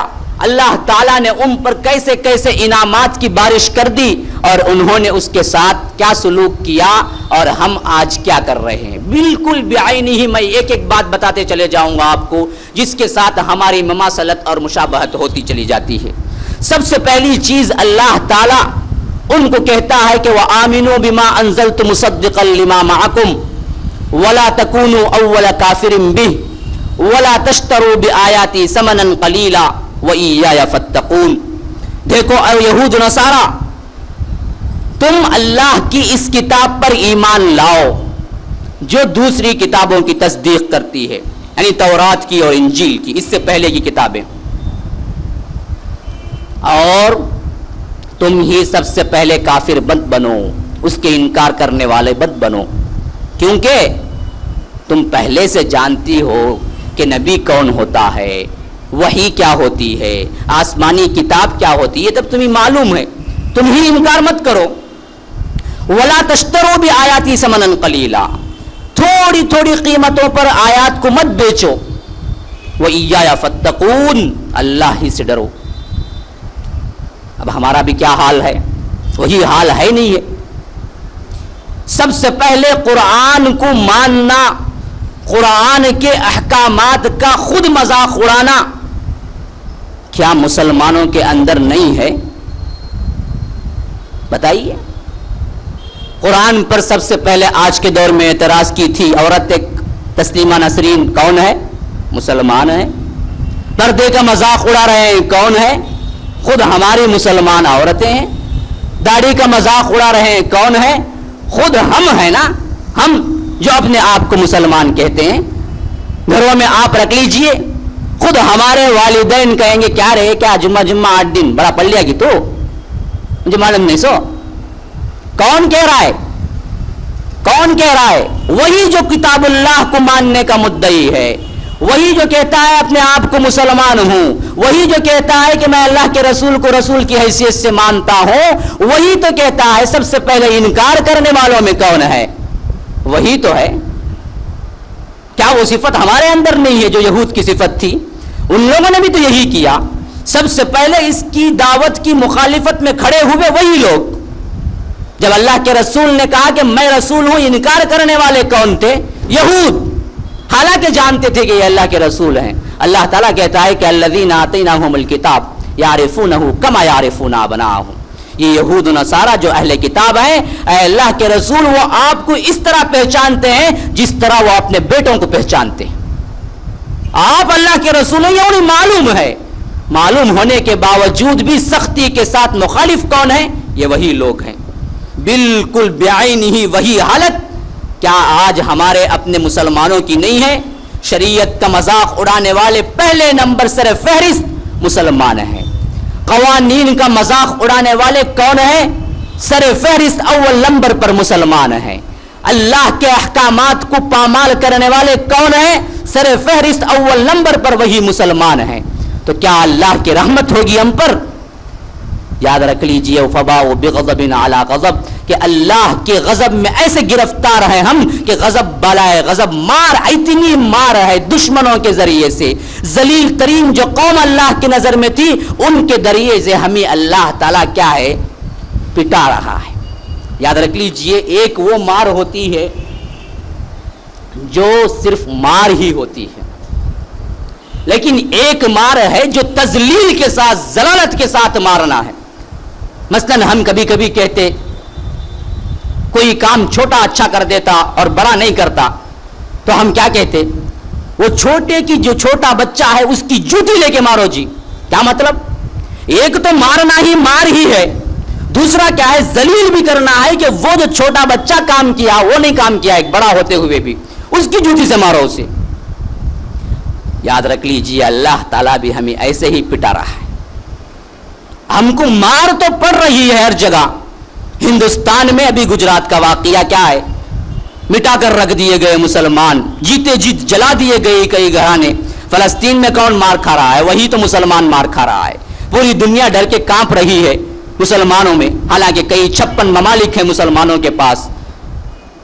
اللہ تعالیٰ نے ان پر کیسے کیسے انعامات کی بارش کر دی، اور انہوں نے اس کے ساتھ کیا سلوک کیا، اور ہم آج کیا کر رہے ہیں. بالکل بعینی ہی میں ایک ایک بات بتاتے چلے جاؤں گا آپ کو، جس کے ساتھ ہماری مماثلت اور مشابہت ہوتی چلی جاتی ہے. سب سے پہلی چیز اللہ تعالیٰ ان کو کہتا ہے کہ وَآمِنُوا بِمَا أَنزَلْتُ مُصَدِّقًا لِمَا مَعَكُمْ وَلَا تَكُونُوا أَوَّلَ كَافِرٍ بِهِ وَلَا تَشْتَرُوا بِآيَاتِي ثَمَنًا قَلِيلًا وَإِيَّايَ فَاتَّقُونِ. دیکھو اے یہود نصارہ، تم اللہ کی اس کتاب پر ایمان لاؤ جو دوسری کتابوں کی تصدیق کرتی ہے، یعنی تورات کی اور انجیل کی، اس سے پہلے کی کتابیں، اور تم ہی سب سے پہلے کافر بد بنو، اس کے انکار کرنے والے بد بنو، کیونکہ تم پہلے سے جانتی ہو کہ نبی کون ہوتا ہے، وحی کیا ہوتی ہے، آسمانی کتاب کیا ہوتی ہے، تب تمہیں معلوم ہے، تم ہی انکار مت کرو. وَلَا تَشْتَرُوا بِآيَاتِي ثَمَنًا قَلِيلًا، تھوڑی تھوڑی قیمتوں پر آیات کو مت بیچو. وَإِيَّايَ فَاتَّقُونَ, اللہ ہی سے ڈرو. اب ہمارا بھی کیا حال ہے؟ وہی حال ہے نہیں ہے. سب سے پہلے قرآن کو ماننا, قرآن کے احکامات کا خود مذاق اڑانا, کیا مسلمانوں کے اندر نہیں ہے؟ بتائیے. قرآن پر سب سے پہلے آج کے دور میں اعتراض کی تھی عورت ایک تسلیمہ نسرین, کون ہے؟ مسلمان ہے. پردے کا مذاق اڑا رہے ہیں, کون ہے؟ خود ہماری مسلمان عورتیں ہیں. داڑھی کا مذاق اڑا رہے ہیں, کون ہے؟ خود ہم ہیں نا, ہم جو اپنے آپ کو مسلمان کہتے ہیں. گھروں میں آپ رکھ لیجئے, خود ہمارے والدین کہیں گے کیا رہے, کیا جمعہ 8 دن بڑا پڑ لیا کہ تو مجھے معلوم نہیں. سو کون کہہ رہا ہے؟ کون کہہ رہا ہے؟ وہی جو کتاب اللہ کو ماننے کا مدعی ہے, وہی جو کہتا ہے اپنے آپ کو مسلمان ہوں, وہی جو کہتا ہے کہ میں اللہ کے رسول کو رسول کی حیثیت سے مانتا ہوں, وہی تو کہتا ہے سب سے پہلے انکار کرنے والوں میں کون ہے؟ وہی تو ہے. کیا وہ صفت ہمارے اندر نہیں ہے جو یہود کی صفت تھی؟ ان لوگوں نے بھی تو یہی کیا. سب سے پہلے اس کی دعوت کی مخالفت میں کھڑے ہوئے وہی لوگ. جب اللہ کے رسول نے کہا کہ میں رسول ہوں, انکار کرنے والے کون تھے؟ یہود. حالانکہ جانتے تھے کہ یہ اللہ کے رسول ہیں. اللہ تعالیٰ کہتا ہے کہ الذین آتیناہم الکتاب یعرفونہ کما یعرفون ابناءہم. یہ یہود و نصارہ جو اہل کتاب ہیں, اے اللہ کے رسول, وہ آپ کو اس طرح پہچانتے ہیں جس طرح وہ اپنے بیٹوں کو پہچانتے ہیں. آپ اللہ کے رسول ہیں, یہ انہیں معلوم ہے. معلوم ہونے کے باوجود بھی سختی کے ساتھ مخالف کون ہے؟ یہ وہی لوگ ہیں. بالکل بعینہ وہی حالت کیا آج ہمارے اپنے مسلمانوں کی نہیں ہے؟ شریعت کا مذاق اڑانے والے پہلے نمبر سر فہرست مسلمان ہیں. قوانین کا مذاق اڑانے والے کون ہیں؟ سر فہرست اول نمبر پر مسلمان ہیں. اللہ کے احکامات کو پامال کرنے والے کون ہیں؟ سر فہرست اول نمبر پر وہی مسلمان ہیں. تو کیا اللہ کی رحمت ہوگی ہم پر؟ یاد رکھ لیجئے فباؤ بغضب علی غضب, کہ اللہ کے غضب میں ایسے گرفتار ہیں ہم کہ غضب بالائے غضب, مار اتنی مار ہے دشمنوں کے ذریعے سے. ذلیل ترین جو قوم اللہ کی نظر میں تھی, ان کے ذریعے سے ہمیں اللہ تعالیٰ کیا ہے؟ پٹا رہا ہے. یاد رکھ لیجئے ایک وہ مار ہوتی ہے جو صرف مار ہی ہوتی ہے, لیکن ایک مار ہے جو تذلیل کے ساتھ, ذلالت کے ساتھ مارنا ہے. مثلا ہم کبھی کبھی کہتے کوئی کام چھوٹا اچھا کر دیتا اور بڑا نہیں کرتا, تو ہم کیا کہتے؟ وہ چھوٹے کی جو چھوٹا بچہ ہے اس کی جوتی لے کے مارو جی. کیا مطلب؟ ایک تو مارنا ہی مار ہی ہے, دوسرا کیا ہے؟ ذلیل بھی کرنا ہے کہ وہ جو چھوٹا بچہ کام کیا وہ نہیں کام کیا, ایک بڑا ہوتے ہوئے بھی اس کی جوتی سے مارو اسے. یاد رکھ لیجیے اللہ تعالیٰ بھی ہمیں ایسے ہی پٹا رہا ہے. ہم کو مار تو پڑ رہی ہے ہر جگہ. ہندوستان میں ابھی گجرات کا واقعہ کیا ہے؟ مٹا کر رکھ دیے گئے مسلمان, جیتے جیت جلا دیے گئے کئی گھرانے. فلسطین میں کون مار کھا رہا ہے؟ وہی تو مسلمان مار کھا رہا ہے. پوری دنیا ڈر کے کانپ رہی ہے مسلمانوں میں, حالانکہ کئی 56 ممالک ہیں مسلمانوں کے پاس,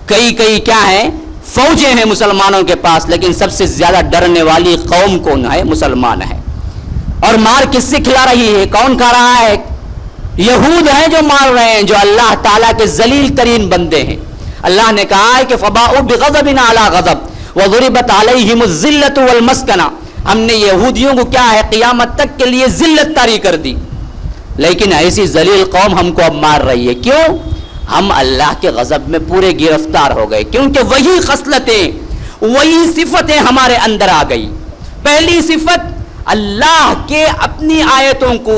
کئی کیا ہیں فوجیں ہیں مسلمانوں کے پاس, لیکن سب سے زیادہ ڈرنے والی قوم کون ہے؟ مسلمان ہے. اور مار کس سے کھلا رہی ہے؟ کون کھا رہا ہے؟ یہود ہیں جو مار رہے ہیں, جو اللہ تعالیٰ کے ذلیل ترین بندے ہیں. اللہ نے کہا ہے کہ فباؤ بغضب علی غضب وضربت علیہم الذلۃ والمسکنہ. ہم نے یہودیوں کو کیا ہے قیامت تک کے لیے ذلت طاری کر دی, لیکن ایسی ذلیل قوم ہم کو اب مار رہی ہے. کیوں؟ ہم اللہ کے غضب میں پورے گرفتار ہو گئے, کیونکہ وہی خصلتیں, وہی صفتیں ہمارے اندر آ گئی. پہلی صفت اللہ کے اپنی آیتوں کو,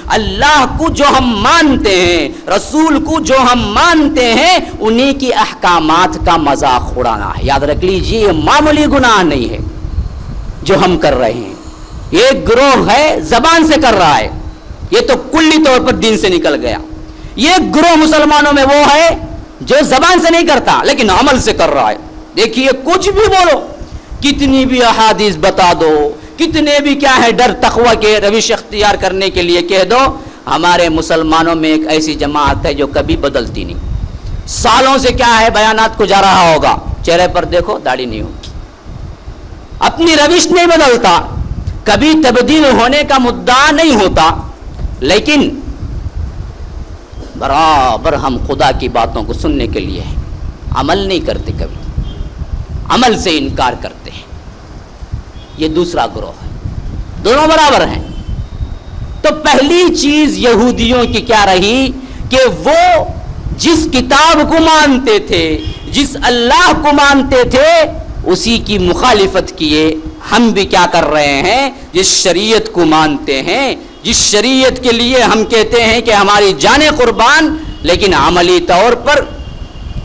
اللہ کو جو ہم مانتے ہیں, رسول کو جو ہم مانتے ہیں, انہی کی احکامات کا مذاق اڑانا ہے. یاد رکھ لیجیے یہ معمولی گناہ نہیں ہے جو ہم کر رہے ہیں. ایک گروہ ہے زبان سے کر رہا ہے, یہ تو کلی طور پر دین سے نکل گیا. یہ گروہ مسلمانوں میں وہ ہے جو زبان سے نہیں کرتا لیکن عمل سے کر رہا ہے. دیکھیے کچھ بھی بولو, کتنی بھی احادیث بتا دو, کتنے بھی کیا ہے ڈر تقوی کے روش اختیار کرنے کے لیے کہہ دو, ہمارے مسلمانوں میں ایک ایسی جماعت ہے جو کبھی بدلتی نہیں, سالوں سے کیا ہے بیانات کو جا رہا ہوگا, چہرے پر دیکھو داڑھی نہیں ہوگی، اپنی روش نہیں بدلتا، کبھی تبدیل ہونے کا مدعا نہیں ہوتا، لیکن برابر ہم خدا کی باتوں کو سننے کے لیے ہیں، عمل نہیں کرتے، کبھی عمل سے انکار کرتے ہیں۔ یہ دوسرا گروہ ہے، دونوں برابر ہیں۔ تو پہلی چیز یہودیوں کی کیا رہی کہ وہ جس کتاب کو مانتے تھے، جس اللہ کو مانتے تھے، اسی کی مخالفت کیے۔ ہم بھی کیا کر رہے ہیں؟ جس شریعت کو مانتے ہیں، جس شریعت کے لیے ہم کہتے ہیں کہ ہماری جانیں قربان، لیکن عملی طور پر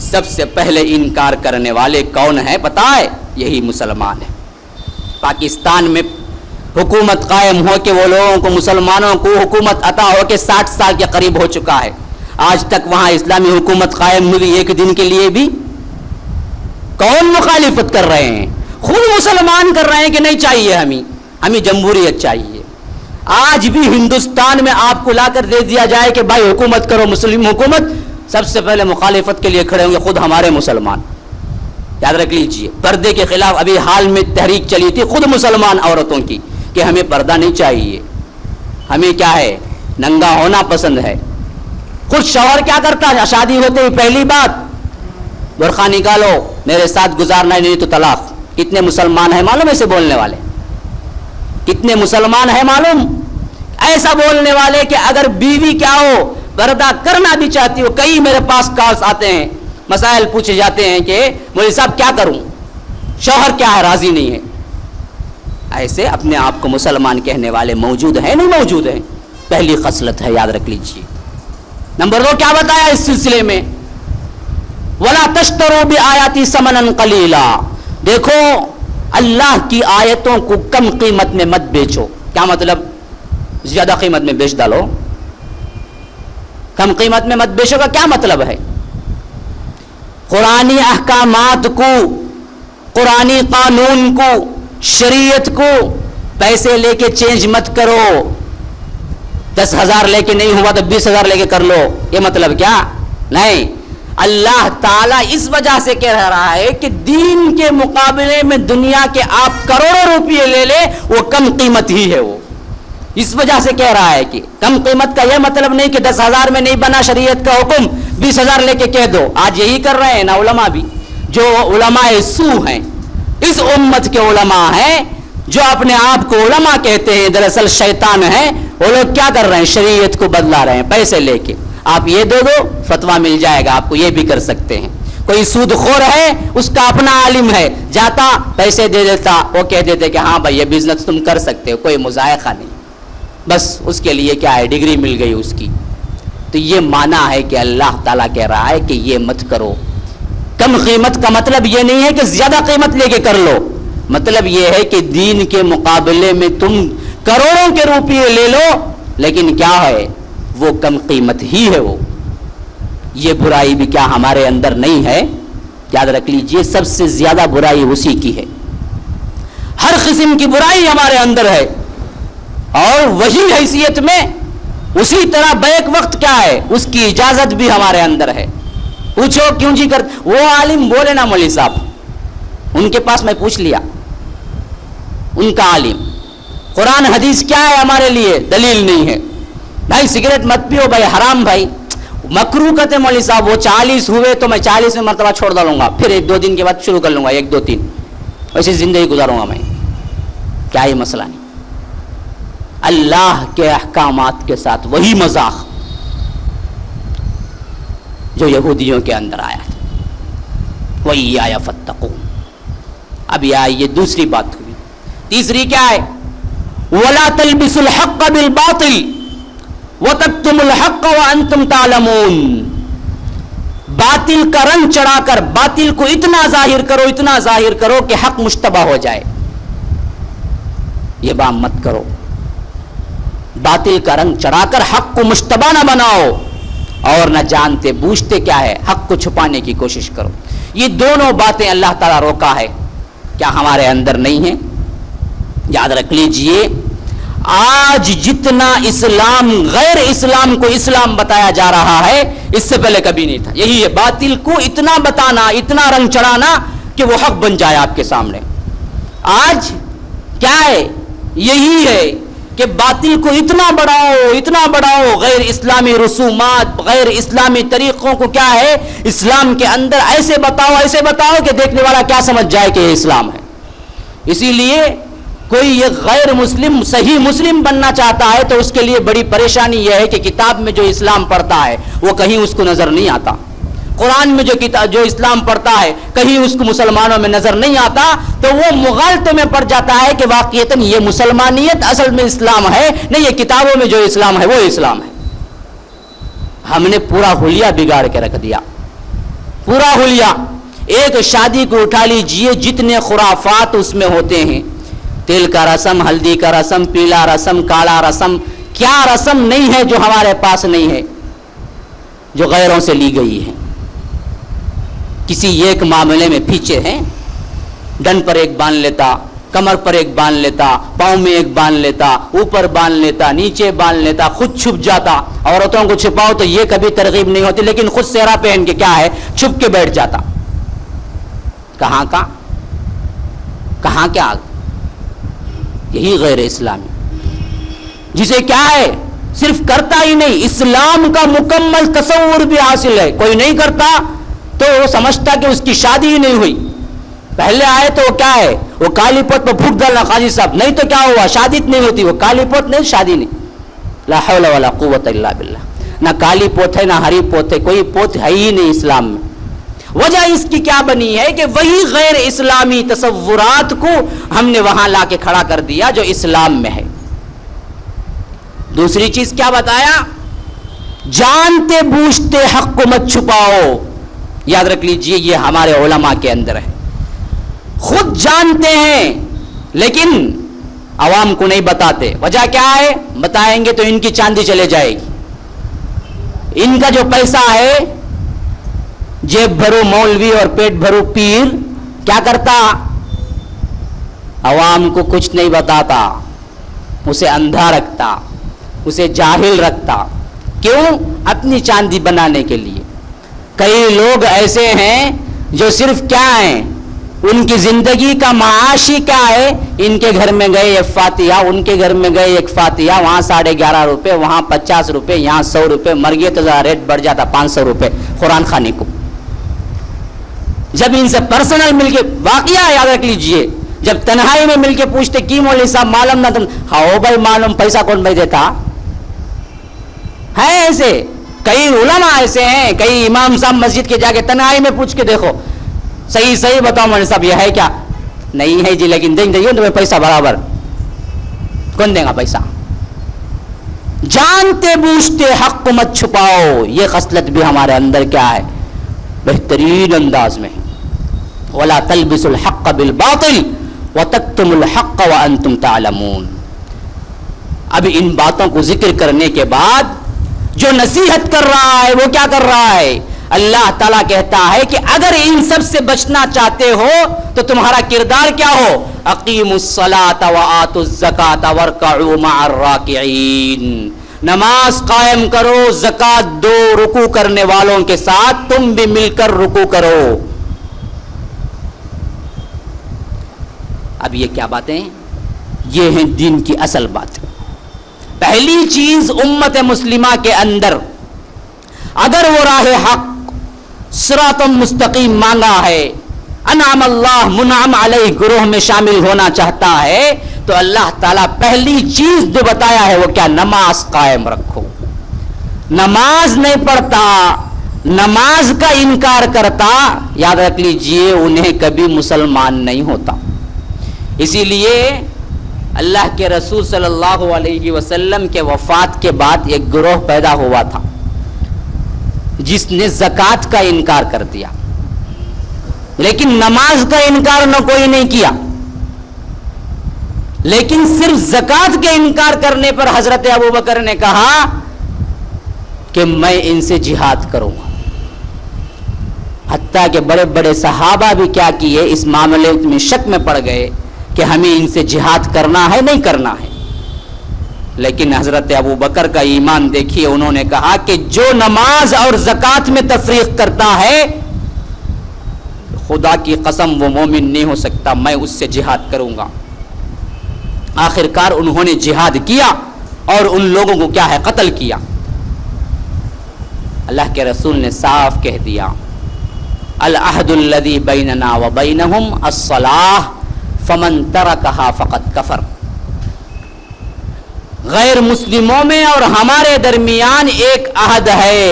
سب سے پہلے انکار کرنے والے کون ہیں پتہ ہے؟ یہی مسلمان ہیں۔ پاکستان میں حکومت قائم ہو کے وہ لوگوں کو، مسلمانوں کو حکومت عطا ہو کے 60 سال کے قریب ہو چکا ہے، آج تک وہاں اسلامی حکومت قائم ہوئی ایک دن کے لیے بھی؟ کون مخالفت کر رہے ہیں؟ خود مسلمان کر رہے ہیں کہ نہیں چاہیے، ہمیں جمہوریت چاہیے۔ آج بھی ہندوستان میں آپ کو لا کر دے دیا جائے کہ بھائی حکومت کرو، مسلم حکومت، سب سے پہلے مخالفت کے لیے کھڑے ہوں گے خود ہمارے مسلمان۔ یاد رکھ لیجئے، پردے کے خلاف ابھی حال میں تحریک چلی تھی خود مسلمان عورتوں کی کہ ہمیں پردہ نہیں چاہیے، ہمیں کیا ہے، ننگا ہونا پسند ہے۔ خود شوہر کیا کرتا ہے؟ شادی ہوتے ہی پہلی بات برقع نکالو، میرے ساتھ گزارنا نہیں تو طلاق۔ کتنے مسلمان ہیں معلوم ایسے بولنے والے؟ کتنے مسلمان ہیں معلوم ایسا بولنے والے کہ اگر بیوی کیا ہو پردہ کرنا بھی چاہتی ہو، کئی میرے پاس کالز آتے ہیں، مسائل پوچھے جاتے ہیں کہ مولوی صاحب کیا کروں، شوہر کیا ہے راضی نہیں ہے۔ ایسے اپنے آپ کو مسلمان کہنے والے موجود ہیں نہیں موجود ہیں؟ پہلی خصلت ہے، یاد رکھ لیجیے۔ نمبر 2 کیا بتایا اس سلسلے میں؟ وَلَا تَشْتَرُوا بِآيَاتِي ثَمَنًا قَلِيلًا، دیکھو اللہ کی آیتوں کو کم قیمت میں مت بیچو۔ کیا مطلب؟ زیادہ قیمت میں بیچ ڈالو، کم قیمت میں مت بیچو کا کیا مطلب ہے؟ قرآنی احکامات کو، قرآنی قانون کو، شریعت کو پیسے لے کے چینج مت کرو۔ 10,000 لے کے نہیں ہوا تو 20,000 لے کے کر لو، یہ مطلب کیا؟ نہیں، اللہ تعالیٰ اس وجہ سے کہہ رہا ہے کہ دین کے مقابلے میں دنیا کے آپ کروڑوں روپئے لے لے، وہ کم قیمت ہی ہے۔ وہ اس وجہ سے کہہ رہا ہے کہ کم قیمت کا یہ مطلب نہیں کہ 10,000 میں نہیں بنا شریعت کا حکم، 20,000 لے کے کہہ دو۔ آج یہی کر رہے ہیں نا علماء بھی، جو علماء سو ہیں، اس امت کے علماء ہیں جو اپنے آپ کو علماء کہتے ہیں، دراصل شیطان ہیں۔ وہ لوگ کیا کر رہے ہیں؟ شریعت کو بدلا رہے ہیں پیسے لے کے۔ آپ یہ دے دو فتویٰ مل جائے گا آپ کو، یہ بھی کر سکتے ہیں۔ کوئی سود خور ہے، اس کا اپنا عالم ہے، جاتا پیسے دے دیتا، وہ کہہ دیتے کہ ہاں بھائی یہ بزنس تم کر سکتے ہو، کوئی مذائقہ نہیں، بس اس کے لیے کیا ہے، ڈگری مل گئی اس کی۔ تو یہ معنی ہے کہ اللہ تعالیٰ کہہ رہا ہے کہ یہ مت کرو۔ کم قیمت کا مطلب یہ نہیں ہے کہ زیادہ قیمت لے کے کر لو، مطلب یہ ہے کہ دین کے مقابلے میں تم کروڑوں کے روپئے لے لو، لیکن کیا ہے، وہ کم قیمت ہی ہے۔ وہ یہ برائی بھی کیا ہمارے اندر نہیں ہے؟ یاد رکھ لیجئے، سب سے زیادہ برائی اسی کی ہے۔ ہر قسم کی برائی ہمارے اندر ہے، اور وہی حیثیت میں اسی طرح بیک وقت کیا ہے، اس کی اجازت بھی ہمارے اندر ہے۔ پوچھو کیوں جی کر، وہ عالم بولے نا مولوی صاحب، ان کے پاس میں پوچھ لیا، ان کا عالم قرآن حدیث کیا ہے ہمارے لیے؟ دلیل نہیں ہے۔ بھائی سگریٹ مت پیو، بھائی حرام، بھائی مکروہ کہتے مولوی صاحب، وہ 40 ہوئے تو میں 40 میں مرتبہ چھوڑ ڈالوں گا، پھر 1-2 دن کے بعد شروع کر لوں گا، 1 2 3 ایسی زندگی گزاروں گا میں۔ کیا یہ مسئلہ نہیں؟ اللہ کے احکامات کے ساتھ وہی مذاق جو یہودیوں کے اندر آیا ہے، وہی آیا فتقون۔ اب یہ دوسری بات ہوئی۔ تیسری کیا ہے؟ وَلَا تَلْبِسُوا الْحَقَّ بِالْبَاطِلِ وَتَكْتُمُوا الْحَقَّ وَأَنْتُمْ تَعْلَمُونَ، باطل کا رنگ چڑھا کر باطل کو اتنا ظاہر کرو کہ حق مشتبہ ہو جائے، یہ بات مت کرو۔ باطل کا رنگ چڑھا کر حق کو مشتبہ نہ بناؤ، اور نہ جانتے بوجھتے کیا ہے حق کو چھپانے کی کوشش کرو۔ یہ دونوں باتیں اللہ تعالیٰ روکا ہے، کیا ہمارے اندر نہیں ہیں؟ یاد رکھ لیجئے، آج جتنا اسلام غیر اسلام کو اسلام بتایا جا رہا ہے، اس سے پہلے کبھی نہیں تھا۔ یہی ہے، باطل کو اتنا بتانا، اتنا رنگ چڑھانا کہ وہ حق بن جائے آپ کے سامنے. آج کیا ہے؟ یہی ہے کہ باطل کو اتنا بڑھاؤ، غیر اسلامی رسومات، غیر اسلامی طریقوں کو کیا ہے اسلام کے اندر ایسے بتاؤ کہ دیکھنے والا کیا سمجھ جائے کہ یہ اسلام ہے. اسی لیے کوئی یہ غیر مسلم صحیح مسلم بننا چاہتا ہے تو اس کے لیے بڑی پریشانی یہ ہے کہ کتاب میں جو اسلام پڑھتا ہے وہ کہیں اس کو نظر نہیں آتا. قرآن میں جو اسلام پڑھتا ہے کہیں اس کو مسلمانوں میں نظر نہیں آتا، تو وہ مغالطے میں پڑ جاتا ہے کہ واقعتاً یہ مسلمانیت اصل میں اسلام ہے نہیں، یہ کتابوں میں جو اسلام ہے وہ اسلام ہے. ہم نے پورا حلیہ بگاڑ کے رکھ دیا، پورا حلیہ. ایک شادی کو اٹھا لیجئے، جتنے خرافات اس میں ہوتے ہیں، تیل کا رسم، ہلدی کا رسم، پیلا رسم، کالا رسم، کیا رسم نہیں ہے جو ہمارے پاس نہیں ہے، جو غیروں سے لی گئی ہے. کسی ایک معاملے میں پیچھے ہیں، ڈن پر ایک باندھ لیتا، کمر پر ایک باندھ لیتا، پاؤں میں ایک باندھ لیتا، اوپر باندھ لیتا، نیچے باندھ لیتا، خود چھپ جاتا. عورتوں کو چھپاؤ تو یہ کبھی ترغیب نہیں ہوتی، لیکن خود سہرا پہن کے کیا ہے چھپ کے بیٹھ جاتا. کہاں کیا یہی غیر اسلامی، جسے کیا ہے صرف کرتا ہی نہیں، اسلام کا مکمل تصور بھی حاصل ہے. کوئی نہیں کرتا تو وہ سمجھتا کہ اس کی شادی ہی نہیں ہوئی. پہلے آئے تو وہ کیا ہے، وہ کالی پوت پہ پھوٹ ڈالنا قاضی صاحب، نہیں تو کیا ہوا، شادی نہیں ہوتی. وہ کالی پوت نہیں، شادی نہیں. لا حول ولا قوت الا باللہ. نہ کالی پوت ہے نہ ہری پوت ہے، کوئی پوت ہے ہی نہیں اسلام میں. وجہ اس کی کیا بنی ہے کہ وہی غیر اسلامی تصورات کو ہم نے وہاں لا کے کھڑا کر دیا جو اسلام میں ہے. دوسری چیز کیا بتایا؟ جانتے بوجھتے حق کو مت چھپاؤ. یاد رکھ لیجئے یہ ہمارے علماء کے اندر ہے، خود جانتے ہیں لیکن عوام کو نہیں بتاتے. وجہ کیا ہے؟ بتائیں گے تو ان کی چاندی چلے جائے گی. ان کا جو پیسہ ہے، جیب بھرو مولوی اور پیٹ بھرو پیر، کیا کرتا؟ عوام کو کچھ نہیں بتاتا، اسے اندھا رکھتا، اسے جاہل رکھتا. کیوں؟ اپنی چاندی بنانے کے لیے. کئی لوگ ایسے ہیں جو صرف کیا ہیں، ان کی زندگی کا معاش ہی کیا ہے، ان کے گھر میں گئے ایک فاتحہ، ان کے گھر میں گئے ایک فاتحہ، وہاں 11.5 روپے، وہاں 50 روپے، یہاں 100 روپے، مر گئے تو ریٹ بڑھ جاتا 500 روپے قرآن خانی کو. جب ان سے پرسنل مل کے واقعہ یاد رکھ لیجئے، جب تنہائی میں مل کے پوچھتے کی مولوی صاحب معلوم نہ تم، ہاں بھائی معلوم، پیسہ کون بھائی دیتا ہے؟ ایسے کئی علماء ایسے ہیں، کئی امام صاحب مسجد کے جا کے تنہائی میں پوچھ کے دیکھو، صحیح بتاؤ مولوی صاحب یہ ہے کیا؟ نہیں ہے جی، لیکن دیں گے تمہیں پیسہ برابر. کون دے گا پیسہ؟ جانتے بوجھتے حق کو مت چھپاؤ. یہ خصلت بھی ہمارے اندر کیا ہے، بہترین انداز میں. وَلَا تَلْبِسُوا الْحَقَّ بِالْبَاطِلِ وَتَكْتُمُوا الْحَقَّ وَأَنْتُمْ تَعْلَمُونَ. اب ان باتوں کو ذکر کرنے کے بعد جو نصیحت کر رہا ہے وہ کیا کر رہا ہے؟ اللہ تعالیٰ کہتا ہے کہ اگر ان سب سے بچنا چاہتے ہو تو تمہارا کردار کیا ہو؟ اقیموا الصلاۃ وآتوا الزکاۃ وارکعوا مع الراکعین. نماز قائم کرو، زکات دو، رکوع کرنے والوں کے ساتھ تم بھی مل کر رکوع کرو. اب یہ کیا باتیں ہیں؟ یہ ہیں دین کی اصل بات. پہلی چیز امت مسلمہ کے اندر اگر وہ راہ حق صراط مستقیم مانگا ہے، انعم اللہ منعم علیہ گروہ میں شامل ہونا چاہتا ہے، تو اللہ تعالیٰ پہلی چیز جو بتایا ہے وہ کیا؟ نماز قائم رکھو. نماز نہیں پڑھتا، نماز کا انکار کرتا، یاد رکھ لیجئے انہیں کبھی مسلمان نہیں ہوتا. اسی لیے اللہ کے رسول صلی اللہ علیہ وسلم کے وفات کے بعد ایک گروہ پیدا ہوا تھا جس نے زکوٰۃ کا انکار کر دیا، لیکن نماز کا انکار نہ کوئی نہیں کیا. لیکن صرف زکوٰۃ کے انکار کرنے پر حضرت ابوبکر نے کہا کہ میں ان سے جہاد کروں گا. حتیٰ کہ بڑے بڑے صحابہ بھی کیا کیے، اس معاملے میں شک میں پڑ گئے کہ ہمیں ان سے جہاد کرنا ہے نہیں کرنا ہے. لیکن حضرت ابوبکر کا ایمان دیکھیے، انہوں نے کہا کہ جو نماز اور زکوٰۃ میں تفریق کرتا ہے خدا کی قسم وہ مومن نہیں ہو سکتا، میں اس سے جہاد کروں گا۔ آخر کار انہوں نے جہاد کیا اور ان لوگوں کو کیا ہے قتل کیا۔ اللہ کے رسول نے صاف کہہ دیا العہد الذی بیننا وبینہم الصلاۃ فمن ترکہا فقد کفر۔ غیر مسلموں میں اور ہمارے درمیان ایک عہد ہے،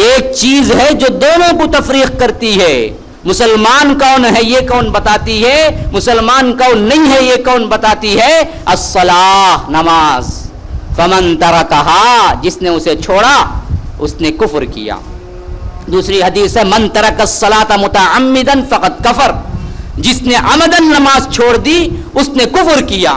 ایک چیز ہے جو دونوں کو تفریق کرتی ہے۔ مسلمان کون ہے یہ کون بتاتی ہے، مسلمان کون نہیں ہے یہ کون بتاتی ہے؟ الصلاۃ، نماز۔ فمن ترکہا، جس نے اسے چھوڑا اس نے کفر کیا۔ دوسری حدیث ہے من ترک الصلاۃ متعمدا فقد کفر، جس نے عمدن نماز چھوڑ دی اس نے کفر کیا۔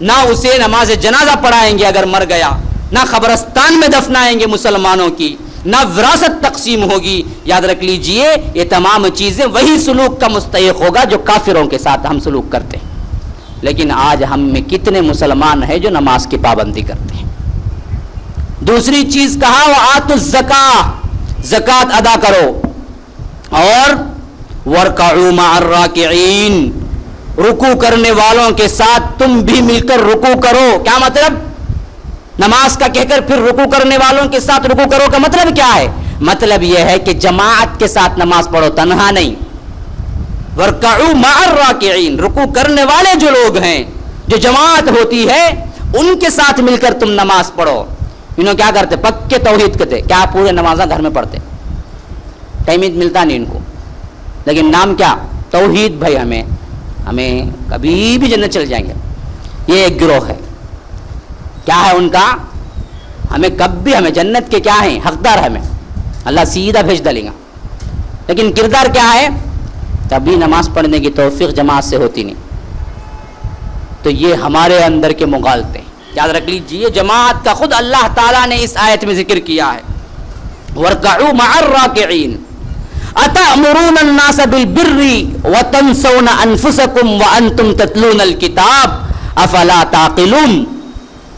نہ اسے نماز جنازہ پڑھائیں گے اگر مر گیا، نہ قبرستان میں دفنائیں گے مسلمانوں کی، نہ وراثت تقسیم ہوگی۔ یاد رکھ لیجئے یہ تمام چیزیں وہی سلوک کا مستحق ہوگا جو کافروں کے ساتھ ہم سلوک کرتے ہیں۔ لیکن آج ہم میں کتنے مسلمان ہیں جو نماز کی پابندی کرتے ہیں؟ دوسری چیز کہا وآتوا الزکاۃ، زکوٰۃ ادا کرو، اور وارکعوا مع الراکعین، رکوع کرنے والوں کے ساتھ تم بھی مل کر رکوع کرو۔ کیا مطلب؟ نماز کا کہہ کر پھر رکوع کرنے والوں کے ساتھ رکوع کرو کا مطلب کیا ہے؟ مطلب یہ ہے کہ جماعت کے ساتھ نماز پڑھو، تنہا نہیں۔ وارکعوا مع الراکعین، رکوع کرنے والے جو لوگ ہیں، جو جماعت ہوتی ہے، ان کے ساتھ مل کر تم نماز پڑھو۔ انہوں کیا کرتے؟ پکے توحید کرتے، کیا پورے نمازاں گھر میں پڑھتے، ٹائم ملتا نہیں ان کو، لیکن نام کیا؟ توحید۔ بھائی ہمیں کبھی بھی جنت چل جائیں گے، یہ ایک گروہ ہے۔ کیا ہے ان کا؟ ہمیں ہمیں جنت کے کیا ہیں؟ حقدار ہمیں اللہ سیدھا بھیج ڈالے گا۔ لیکن کردار کیا ہے؟ کبھی نماز پڑھنے کی توفیق جماعت سے ہوتی نہیں۔ تو یہ ہمارے اندر کے مغالطے، یاد رکھ لیجئے۔ جماعت کا خود اللہ تعالیٰ نے اس آیت میں ذکر کیا ہے، وارکعوا مع الراکعین اتأمرون الناس بالبر وتنسون انفسکم وانتم تتلون الکتاب افلا تعقلون۔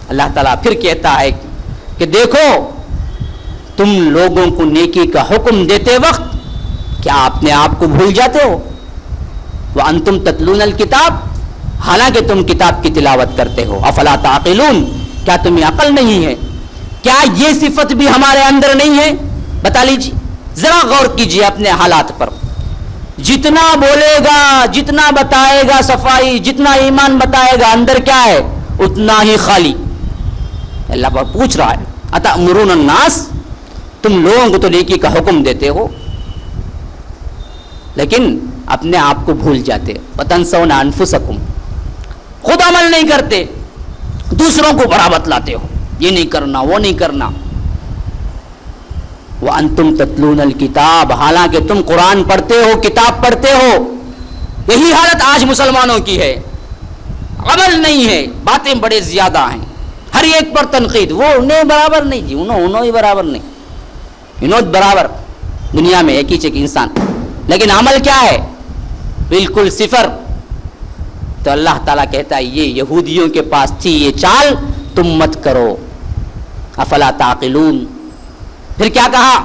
اللہ تعالیٰ پھر کہتا ہے کہ دیکھو تم لوگوں کو نیکی کا حکم دیتے وقت کیا اپنے آپ کو بھول جاتے ہو؟ وانتم تتلون الکتاب، حالانکہ تم کتاب کی تلاوت کرتے ہو۔ افلا تعقلون، کیا تمہیں عقل نہیں ہے؟ کیا یہ صفت بھی ہمارے اندر نہیں ہے؟ بتا لیجیے، ذرا غور کیجیے اپنے حالات پر۔ جتنا بولے گا، جتنا بتائے گا صفائی، جتنا ایمان بتائے گا، اندر کیا ہے؟ اتنا ہی خالی۔ اللہ پوچھ رہا ہے اتأمرون الناس، تم لوگوں کو تو نیکی کا حکم دیتے ہو لیکن اپنے آپ کو بھول جاتے، وتنسون انفسکم، خود عمل نہیں کرتے، دوسروں کو بڑا بتلاتے ہو، یہ نہیں کرنا وہ نہیں کرنا۔ وانتم تتلون الکتاب، حالانکہ تم قرآن پڑھتے ہو، کتاب پڑھتے ہو۔ یہی حالت آج مسلمانوں کی ہے، عمل نہیں ہے، باتیں بڑے زیادہ ہیں، ہر ایک پر تنقید، وہ انہیں برابر نہیں جی، انہوں ہی برابر نہیں، انہوں برابر، دنیا میں ایک ہی ایک انسان، لیکن عمل کیا ہے؟ بالکل صفر۔ تو اللہ تعالیٰ کہتا ہے یہ یہودیوں کے پاس تھی یہ چال، تم مت کرو۔ افلا تعقلون۔ پھر کیا کہا؟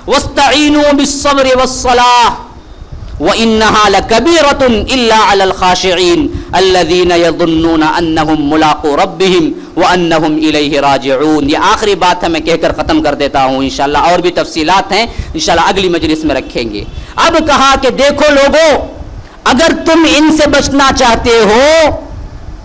واستعینوا بالصبر والصلاۃ وانہا لکبیرۃ الا علی الخاشعین الذین یظنون انہم ملاقو ربہم وانہم الیہ راجعون۔ یہ آخری بات ہے، میں کہہ کر ختم کر دیتا ہوں، انشاءاللہ اور بھی تفصیلات ہیں، انشاءاللہ اگلی مجلس میں رکھیں گے۔ اب کہا کہ دیکھو لوگوں، اگر تم ان سے بچنا چاہتے ہو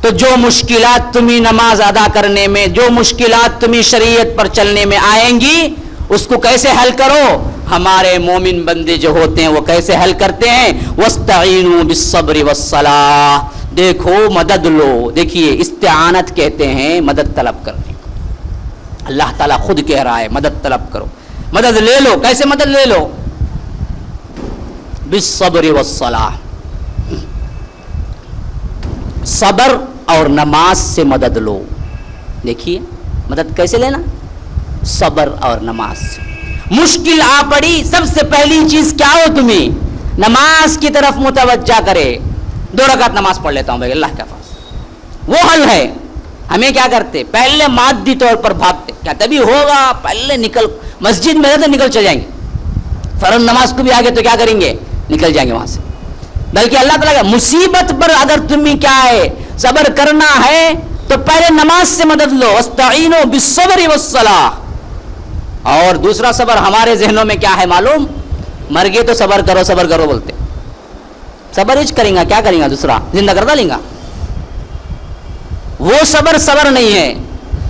تو جو مشکلات تمہیں نماز ادا کرنے میں، جو مشکلات تمہیں شریعت پر چلنے میں آئیں گی، اس کو کیسے حل کرو؟ ہمارے مومن بندے جو ہوتے ہیں وہ کیسے حل کرتے ہیں؟ وَاسْتَعِينُوا بِالصَّبْرِ وَالصَّلَاةِ، دیکھو مدد لو۔ دیکھیے استعانت کہتے ہیں مدد طلب کرنے کو، اللہ تعالیٰ خود کہہ رہا ہے مدد طلب کرو، مدد لے لو۔ کیسے مدد لے لو؟ بالصبر والصلاۃ، صبر اور نماز سے مدد لو۔ دیکھیے مدد کیسے لینا؟ صبر اور نماز سے۔ مشکل آ پڑی، سب سے پہلی چیز کیا ہو تمہیں؟ نماز کی طرف متوجہ کرے۔ 2 رکعت نماز پڑھ لیتا ہوں بھائی اللہ کے پاس، وہ حل ہے۔ ہمیں کیا کرتے؟ پہلے مادی طور پر بھاگتے، کیا تبھی ہوگا؟ پہلے نکل مسجد میں تو نکل چل جائیں گے، فرض نماز کو بھی آگے تو کیا کریں گے؟ نکل جائیں گے وہاں سے. بلکہ اللہ تعالیٰ کا مصیبت پر اگر تمہیں کیا ہے صبر کرنا ہے تو پہلے نماز سے مدد لو. استعینوا بالصبر والصلاۃ. اور دوسرا صبر ہمارے ذہنوں میں کیا ہے معلوم؟ مر گئے تو صبر کرو بولتے. صبر ہی کریں گا کیا کریں گا؟ دوسرا زندہ کر ڈالیں گا. وہ صبر نہیں ہے.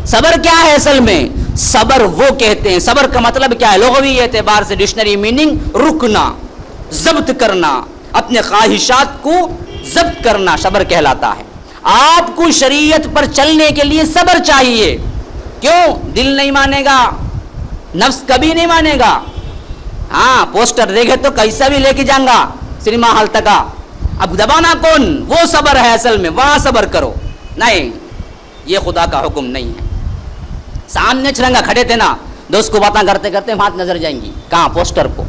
صبر کیا ہے اصل میں؟ صبر وہ کہتے ہیں، صبر کا مطلب کیا ہے لغوی اعتبار سے ڈکشنری میننگ رکنا، ضبط کرنا، اپنے خواہشات کو ضبط کرنا صبر کہلاتا ہے. آپ کو شریعت پر چلنے کے لیے صبر چاہیے. کیوں؟ دل نہیں مانے گا، نفس کبھی نہیں مانے گا. ہاں پوسٹر دیکھے تو کیسا بھی لے کے جائیں گا سنیما ہال تک. اب دبانا کون؟ وہ صبر ہے اصل میں. وہاں صبر کرو. نہیں، یہ خدا کا حکم نہیں ہے. سامنے چرنگا کھڑے تھے نا، دوست کو باتیں کرتے کرتے ہاتھ نظر جائیں گی کہاں؟ پوسٹر کو.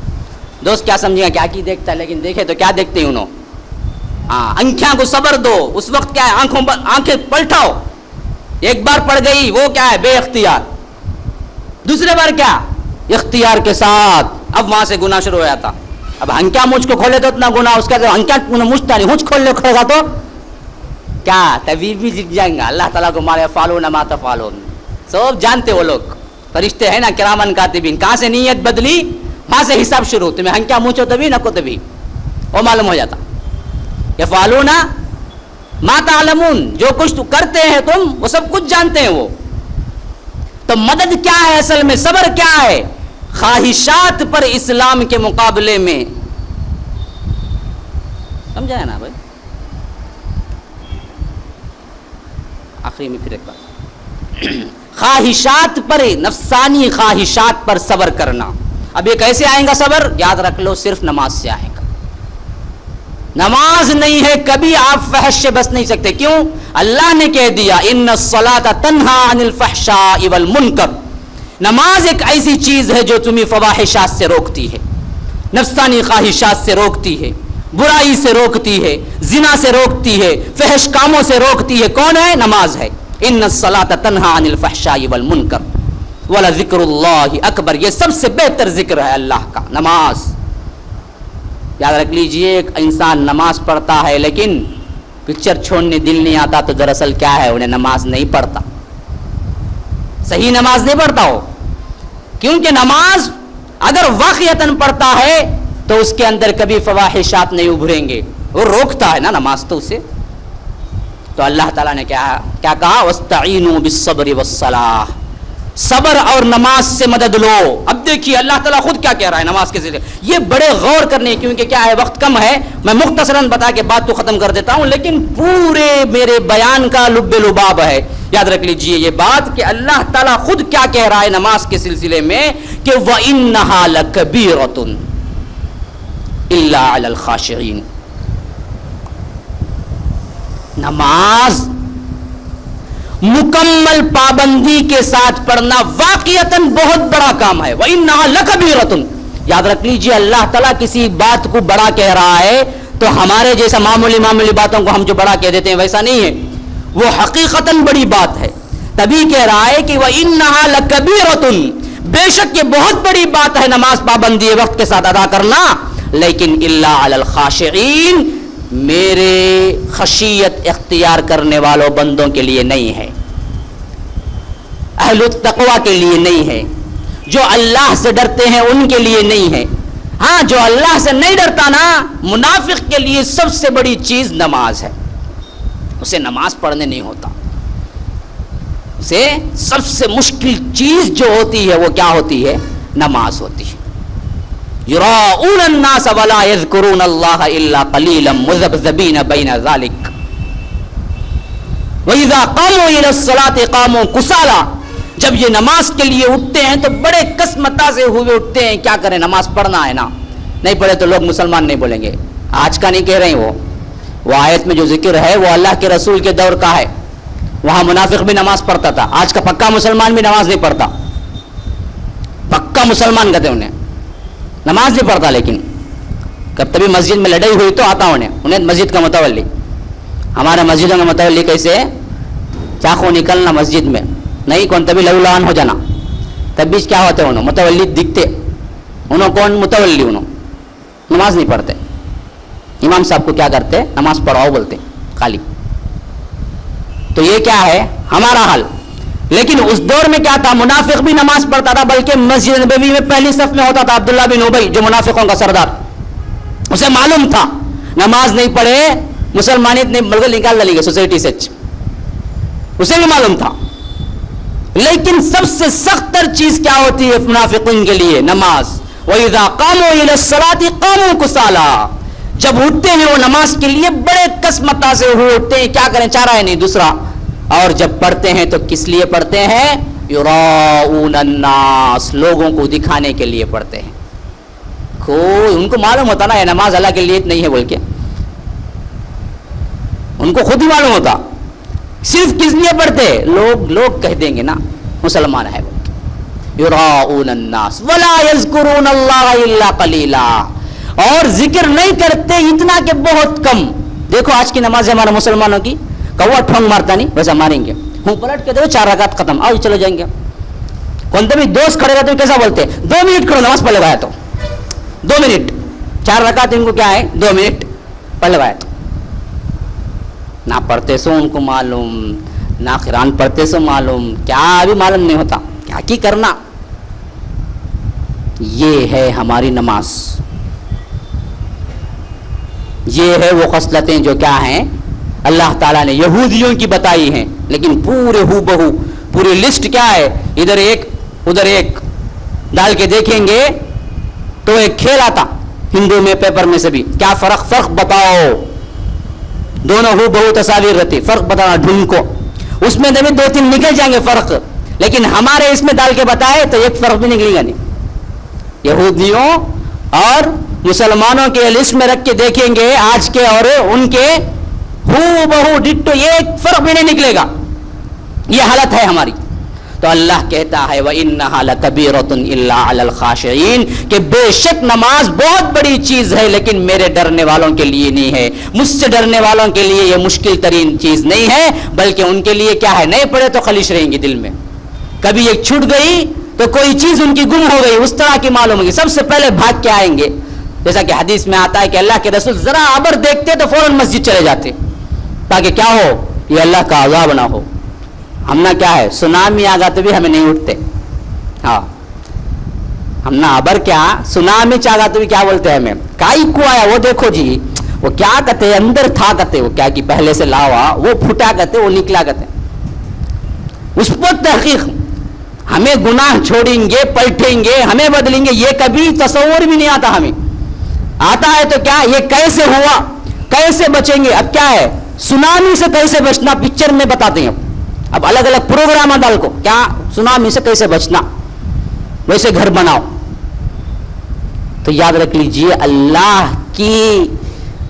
دوست کیا سمجھے گا کیا کی دیکھتا ہے، لیکن دیکھے تو کیا دیکھتے ہیں انہوں. ہاں آنکھوں کو صبر دو. اس وقت کیا ہے آنکھیں پلٹاؤ. ایک بار پڑ گئی وہ کیا ہے بے اختیار، دوسرے بار کیا اختیار کے ساتھ. اب وہاں سے گناہ شروع ہو جاتا. اب ہنکیا مجھ کو کھولے تو اتنا گناہ، اس کا ہنکیا مجھتا نہیں مجھ کھول لے کھڑے گا تو کیا طبیب بھی جگ جائیں گا. اللہ تعالیٰ کو مارے فالون ما تفعلون. سب جانتے وہ لوگ فرشتے ہیں نا کرامن کاتبین. کہاں سے نیت بدلی وہاں سے حساب شروع. تمہیں ہنکیا مونچھو تبھی نکو تبھی وہ معلوم ہو جاتا. یفعلون ما تعلمون. جو کچھ تو کرتے ہیں تم وہ سب کچھ جانتے ہیں وہ. تو مدد کیا ہے اصل میں؟ صبر کیا ہے؟ خواہشات پر اسلام کے مقابلے میں. سمجھا ہے نا بھائی؟ آخری میں پھر ایک بات، خواہشات پر، نفسانی خواہشات پر صبر کرنا. اب یہ کیسے آئیں گا صبر؟ یاد رکھ لو صرف نماز سے آئے گا. نماز نہیں ہے کبھی آپ فحش سے بچ نہیں سکتے. کیوں؟ اللہ نے کہہ دیا ان الصلاۃ تنہا عن الفحشاء والمنکر. نماز ایک ایسی چیز ہے جو تمہیں فواحشات سے روکتی ہے، نفسانی خواہشات سے روکتی ہے، برائی سے روکتی ہے، زنا سے روکتی ہے، فحش کاموں سے روکتی ہے. کون ہے؟ نماز ہے. ان الصلاۃ تنہا عن الفحشاء والمنکر ولذکر اللہ اکبر. یہ سب سے بہتر ذکر ہے اللہ کا، نماز. یاد رکھ لیجئے ایک انسان نماز پڑھتا ہے لیکن پکچر چھوڑنے دل نہیں آتا تو دراصل کیا ہے؟ انہیں نماز نہیں پڑھتا، صحیح نماز نہیں پڑھتا ہو. کیونکہ نماز اگر واقعتاً پڑھتا ہے تو اس کے اندر کبھی فواحشات نہیں ابھریں گے. وہ روکتا ہے نا نماز تو اسے. تو اللہ تعالیٰ نے کیا کہا؟ وَاسْتَعِينُوا بِالصَّبْرِ وَالصَّلَاةِ. صبر اور نماز سے مدد لو. اب دیکھیے اللہ تعالیٰ خود کیا کہہ رہا ہے نماز کے ذریعے. یہ بڑے غور کرنے، کیونکہ کیا ہے وقت کم ہے، میں مختصراً بتا کے بات تو ختم کر دیتا ہوں، لیکن پورے میرے بیان کا لب لباب ہے. یاد رکھ لیجئے یہ بات کہ اللہ تعالیٰ خود کیا کہہ رہا ہے نماز کے سلسلے میں کہ وَإِنَّهَا لَكَبِيرَةٌ إِلَّا عَلَى الْخَاشِعِينَ. نماز مکمل پابندی کے ساتھ پڑھنا واقعتاً بہت بڑا کام ہے. وَإِنَّهَا لَكَبِيرَةٌ. یاد رکھ لیجئے اللہ تعالیٰ کسی بات کو بڑا کہہ رہا ہے تو ہمارے جیسا معمولی باتوں کو ہم جو بڑا کہہ دیتے ہیں ویسا نہیں ہے. وہ حقیقتاً بڑی بات ہے. تبھی کہہ رہا ہے کہ وَإِنَّهَا لَكَبِيرَةٌ. بے شک یہ بہت بڑی بات ہے نماز پابندی وقت کے ساتھ ادا کرنا، لیکن إِلَّا عَلَى الْخَاشِعِينَ. میرے خشیت اختیار کرنے والوں بندوں کے لیے نہیں ہے، اہل التقوی کے لیے نہیں ہے، جو اللہ سے ڈرتے ہیں ان کے لیے نہیں ہے. ہاں جو اللہ سے نہیں ڈرتا نا، منافق کے لیے سب سے بڑی چیز نماز ہے. اسے نماز پڑھنے نہیں ہوتا. اسے سب سے مشکل چیز جو ہوتی ہے وہ کیا ہوتی ہے؟ نماز ہوتی ہے. یراؤون الناس ولا یذکرون اللہ الا قلیلا مذبذبین بین ذلک وَإِذَا قَامُوا إِلَى الصَّلَاةِ قَامُوا كُسَالَىٰ. جب یہ نماز کے لیے اٹھتے ہیں تو بڑے قسمتا سے ہوئے اٹھتے ہیں. کیا کریں؟ نماز پڑھنا ہے نا. نہیں پڑھے تو لوگ مسلمان نہیں بولیں گے. آج کا نہیں کہہ رہے ہیں. وہ آیت میں جو ذکر ہے وہ اللہ کے رسول کے دور کا ہے. وہاں منافق بھی نماز پڑھتا تھا. آج کا پکا مسلمان بھی نماز نہیں پڑھتا. پکا مسلمان کہتے ہیں انہیں، نماز نہیں پڑھتا. لیکن کب تبھی مسجد میں لڑائی ہوئی تو آتا انہیں مسجد کا متولی. ہمارے مسجدوں کا متولی کیسے؟ چاقو نکلنا مسجد میں نہیں، کون تبھی لولان ہو جانا. تب کیا ہوتے انہوں متولی دکھتے. انہوں کون متولی؟ انہوں نماز نہیں پڑھتے. امام صاحب کو کیا کرتے؟ نماز پڑھاؤ بولتے خالی. تو یہ کیا ہے ہمارا حال. لیکن اس دور میں کیا تھا؟ منافق بھی نماز پڑھتا تھا، بلکہ مسجد نبوی میں پہلی صف میں ہوتا تھا عبداللہ بن ابی جو منافقوں کا سردار. اسے معلوم تھا نماز نہیں پڑھے مسلمانیت نہیں بلکہ نکال لے گے سوسائٹی سے. اسے بھی معلوم تھا. لیکن سب سے سخت تر چیز کیا ہوتی ہے منافقین کے لیے؟ نماز. وَإِذَا قَامُوا إِلَى الصَّلَاةِ قَامُوا كُسَالَىٰ. جب اٹھتے ہیں وہ نماز کے لیے بڑے قسمتہ سے اٹھتے ہیں، کیا کریں چارہ ہے نہیں دوسرا. اور جب پڑھتے ہیں تو کس لیے پڑھتے ہیں؟ یراؤون الناس، لوگوں کو دکھانے کے لیے پڑھتے ہیں. کوئی ان کو معلوم ہوتا نا یہ نماز اللہ کے لیے نہیں ہے بول کے، ان کو خود ہی معلوم ہوتا. صرف کس لیے پڑھتے؟ لوگ کہہ دیں گے نا مسلمان ہے بول کے. یراؤون الناس ولا یذکرون اللہ الا قلیلا. اور ذکر نہیں کرتے اتنا کہ بہت کم. دیکھو آج کی نماز ہے ہمارے مسلمانوں کی، کوا ٹھونگ مارتا نہیں ویسا ماریں گے، ہوں پلٹ کے دو 4 رکعت ختم، آؤ چلو جائیں گے. کون بھی دوست کھڑے رہتے کیسا بولتے؟ 2 منٹ کرو نماز پڑھ لگایا تو 2 منٹ، 4 رکعت ان کو کیا ہے 2 منٹ پڑھ لگایا تو. نہ پڑھتے سو ان کو معلوم، نہ قرآن پڑھتے سو معلوم، کیا بھی معلوم نہیں ہوتا کیا کی کرنا. یہ ہے ہماری نماز. یہ ہے وہ خصلتیں جو کیا ہیں اللہ تعالیٰ نے یہودیوں کی بتائی ہیں. لیکن پورے ہو بہو پوری لسٹ کیا ہے، ادھر ایک ادھر ایک ڈال کے دیکھیں گے تو ایک کھیل آتا ہندو میں پیپر میں سے بھی، کیا فرق بتاؤ. دونوں ہو بہو تصاویر رہتی، فرق بتانا ڈھونڈ کو. اس میں 2-3 نکل جائیں گے فرق، لیکن ہمارے اس میں ڈال کے بتائے تو ایک فرق بھی نکلے گا نہیں. یہودیوں اور مسلمانوں کے لسٹ میں رکھ کے دیکھیں گے آج کے اور ان کے ہو بہو ڈٹو، ایک فرق بھی نہیں نکلے گا. یہ حالت ہے ہماری. تو اللہ کہتا ہے وَإِنَّهَا لَكَبِيرَةٌ إِلَّا عَلَى الْخَاشِعِينَ کہ بے شک نماز بہت بڑی چیز ہے لیکن میرے ڈرنے والوں کے لیے نہیں ہے. مجھ سے ڈرنے والوں کے لیے یہ مشکل ترین چیز نہیں ہے، بلکہ ان کے لیے کیا ہے نہیں پڑھے تو خلیش رہیں گی دل میں. کبھی ایک چھوٹ گئی تو کوئی چیز ان کی گم ہو گئی اس طرح کی معلوم ہوگی، سب سے پہلے بھاگ کے آئیں گے. جیسا کہ حدیث میں آتا ہے کہ اللہ کے رسول ذرا ابر دیکھتے تو فوراً مسجد چلے جاتے تاکہ کیا ہو یہ اللہ کا عذاب نہ ہو. ہم نہ کیا ہے سونامی آ گا تو بھی ہمیں نہیں اٹھتے. ہاں ہم نہ ابر کیا سونامی چاہ گا تو بھی کیا بولتے ہیں ہمیں کائی کو آیا وہ دیکھو جی وہ کیا کہتے اندر تھا کہتے وہ کیا کہ پہلے سے لاوا وہ پھٹا کہتے وہ نکلا کہتے. اس پر تحقیق ہمیں گناہ چھوڑیں گے پلٹیں گے ہمیں بدلیں گے یہ کبھی تصور بھی نہیں آتا. ہمیں آتا ہے تو کیا یہ کیسے ہوا کیسے بچیں گے. اب کیا ہے سونامی سے کیسے بچنا پکچر میں بتاتے ہیں. اب الگ الگ پروگرام ڈال کو کیا سونامی سے کیسے بچنا ویسے گھر بناؤ. تو یاد رکھ لیجئے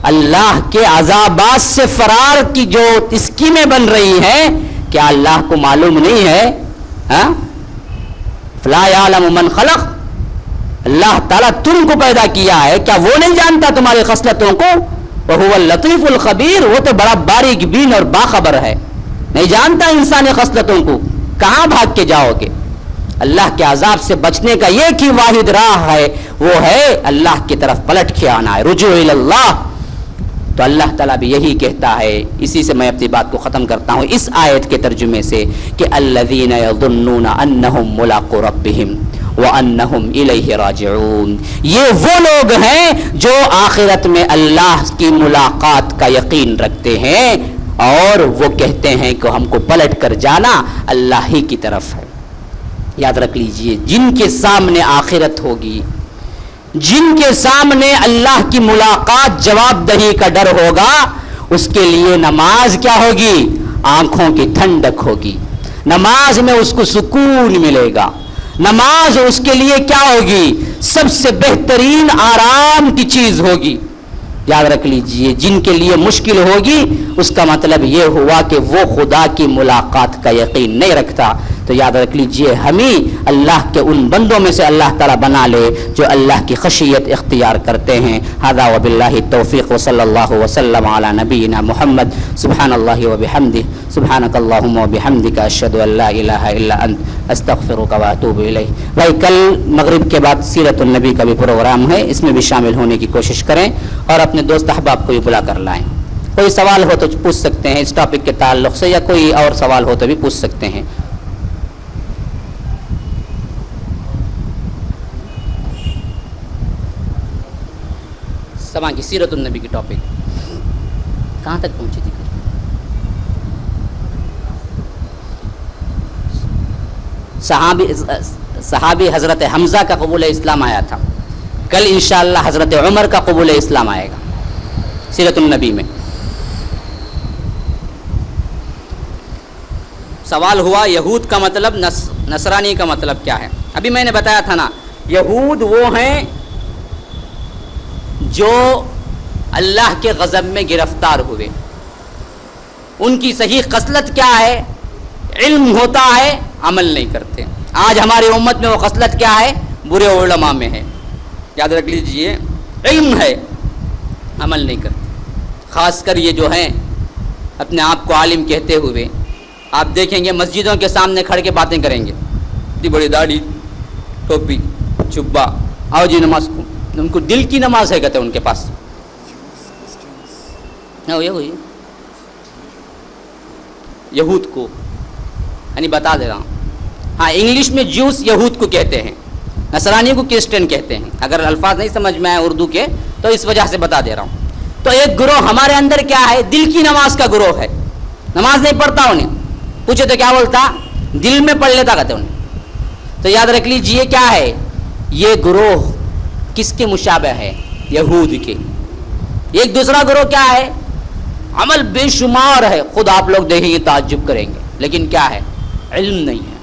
اللہ کے عذابات سے فرار کی جو اسکیمیں بن رہی ہیں کیا اللہ کو معلوم نہیں ہے؟ فلا یعلم من خلق. اللہ تعالیٰ تم کو پیدا کیا ہے کیا وہ نہیں جانتا تمہاری خصلتوں کو؟ وہو اللطیف الخبیر وہ تو بڑا باریک بین اور باخبر ہے. نہیں جانتا انسانی خصلتوں کو کہاں بھاگ کے جاؤ گے. اللہ کے عذاب سے بچنے کا ایک ہی واحد راہ ہے وہ ہے اللہ کی طرف پلٹ کے آنا ہے رجوع الی اللہ. تو اللہ تعالیٰ بھی یہی کہتا ہے. اسی سے میں اپنی بات کو ختم کرتا ہوں اس آیت کے ترجمے سے کہ الذین یظنون انہم ملاقو ربہم وانہم الیہ راجعون. یہ وہ لوگ ہیں جو آخرت میں اللہ کی ملاقات کا یقین رکھتے ہیں اور وہ کہتے ہیں کہ ہم کو پلٹ کر جانا اللہ ہی کی طرف ہے. یاد رکھ لیجئے جن کے سامنے آخرت ہوگی جن کے سامنے اللہ کی ملاقات جواب دہی کا ڈر ہوگا اس کے لیے نماز کیا ہوگی آنکھوں کی ٹھنڈک ہوگی. نماز میں اس کو سکون ملے گا. نماز اس کے لیے کیا ہوگی سب سے بہترین آرام کی چیز ہوگی. یاد رکھ لیجئے جن کے لیے مشکل ہوگی اس کا مطلب یہ ہوا کہ وہ خدا کی ملاقات کا یقین نہیں رکھتا. تو یاد رکھ لیجئے ہمیں اللہ کے ان بندوں میں سے اللہ تعالیٰ بنا لے جو اللہ کی خشیت اختیار کرتے ہیں. ھذا وباللہ التوفیق وصلی اللہ وسلم علی نبینا محمد. سبحان اللہ وبحمدہ سبحانک اللہم وبحمدک اشہد ان لا الہ الا انت استغفرک واتوب الیک. بھائی کل مغرب کے بعد سیرت النبی کا بھی پروگرام ہے, اس میں بھی شامل ہونے کی کوشش کریں اور اپنے دوست احباب کو بھی بلا کر لائیں. کوئی سوال ہو تو پوچھ سکتے ہیں اس ٹاپک کے تعلق سے, یا کوئی اور سوال ہو تو بھی پوچھ سکتے ہیں. سما کی سیرت النبی کی ٹاپک کہاں تک پہنچی تھی؟ صحابی حضرت حمزہ کا قبول اسلام آیا تھا. کل انشاءاللہ حضرت عمر کا قبول اسلام آئے گا سیرت النبی میں. سوال ہوا یہود کا مطلب نصرانی کا مطلب کیا ہے. ابھی میں نے بتایا تھا نا, یہود وہ ہیں جو اللہ کے غضب میں گرفتار ہوئے. ان کی صحیح خصلت کیا ہے؟ علم ہوتا ہے, عمل نہیں کرتے. آج ہماری امت میں وہ خصلت کیا ہے؟ برے علماء میں ہے. یاد رکھ لیجئے, علم ہے, عمل نہیں کرتے. خاص کر یہ جو ہیں اپنے آپ کو عالم کہتے ہوئے, آپ دیکھیں گے مسجدوں کے سامنے کھڑ کے باتیں کریں گے, اتنی بڑی داڑھی, ٹوپی, چبا, آؤ جی نماز کو. ان کو دل کی نماز ہے کہتے ہیں ان کے پاس. یہود کو یعنی بتا دے رہا ہوں, ہاں انگلش میں جوس یہود کو کہتے ہیں, نصرانی کو کرسچن کہتے ہیں. اگر الفاظ نہیں سمجھ میں آئے اردو کے تو اس وجہ سے بتا دے رہا ہوں. تو ایک گروہ ہمارے اندر کیا ہے؟ دل کی نماز کا گروہ ہے. نماز نہیں پڑھتا, انہیں پوچھے تو کیا بولتا؟ دل میں پڑھ لیتا کہتے انہیں. تو یاد رکھ لیجیے کیا ہے یہ گروہ, کس کے مشابہ ہے؟ یہود کے. ایک دوسرا گروہ کیا ہے؟ عمل بے شمار ہے, خود آپ لوگ دیکھیں گے تعجب کریں گے, لیکن کیا ہے؟ علم نہیں ہے.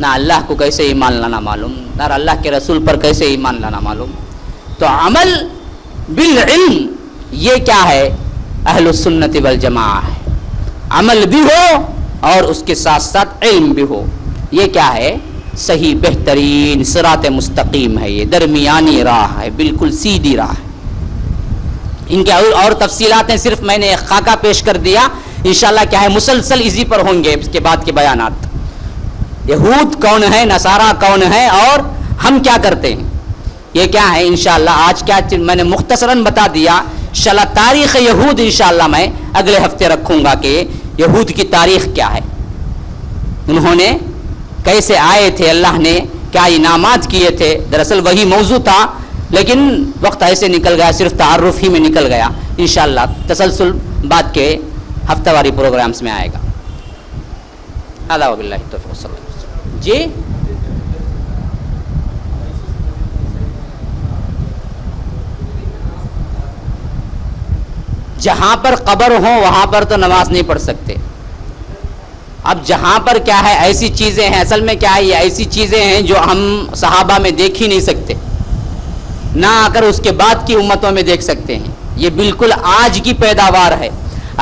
نہ اللہ کو کیسے ایمان لانا معلوم, نہ اللہ کے رسول پر کیسے ایمان لانا معلوم. تو عمل بالعلم یہ کیا ہے؟ اہل السنت والجماعہ ہے. عمل بھی ہو اور اس کے ساتھ ساتھ علم بھی ہو. یہ کیا ہے؟ صحیح بہترین صراط مستقیم ہے. یہ درمیانی راہ ہے, بالکل سیدھی راہ ہے. ان کے اور تفصیلات ہیں, صرف میں نے ایک خاکہ پیش کر دیا. انشاءاللہ کیا ہے مسلسل اسی پر ہوں گے اس کے بعد کے بیانات. یہود کون ہے, نصارہ کون ہے, اور ہم کیا کرتے ہیں, یہ کیا ہے انشاءاللہ آج کیا میں نے مختصراً بتا دیا. انشاءاللہ تاریخ یہود انشاءاللہ میں اگلے ہفتے رکھوں گا کہ یہود کی تاریخ کیا ہے, انہوں نے کیسے آئے تھے, اللہ نے کیا انعامات کیے تھے. دراصل وہی موضوع تھا لیکن وقت ایسے نکل گیا, صرف تعارف ہی میں نکل گیا. انشاءاللہ تسلسل بعد کے ہفتہ واری پروگرامز میں آئے گا. ھذا وباللہ التوفیق صلی اللہ علیہ وسلم. جی جہاں پر قبر ہو وہاں پر تو نماز نہیں پڑھ سکتے. اب جہاں پر کیا ہے ایسی چیزیں ہیں, اصل میں کیا ہے یہ ایسی چیزیں ہیں جو ہم صحابہ میں دیکھ ہی نہیں سکتے, نہ اگر اس کے بعد کی امتوں میں دیکھ سکتے ہیں. یہ بالکل آج کی پیداوار ہے.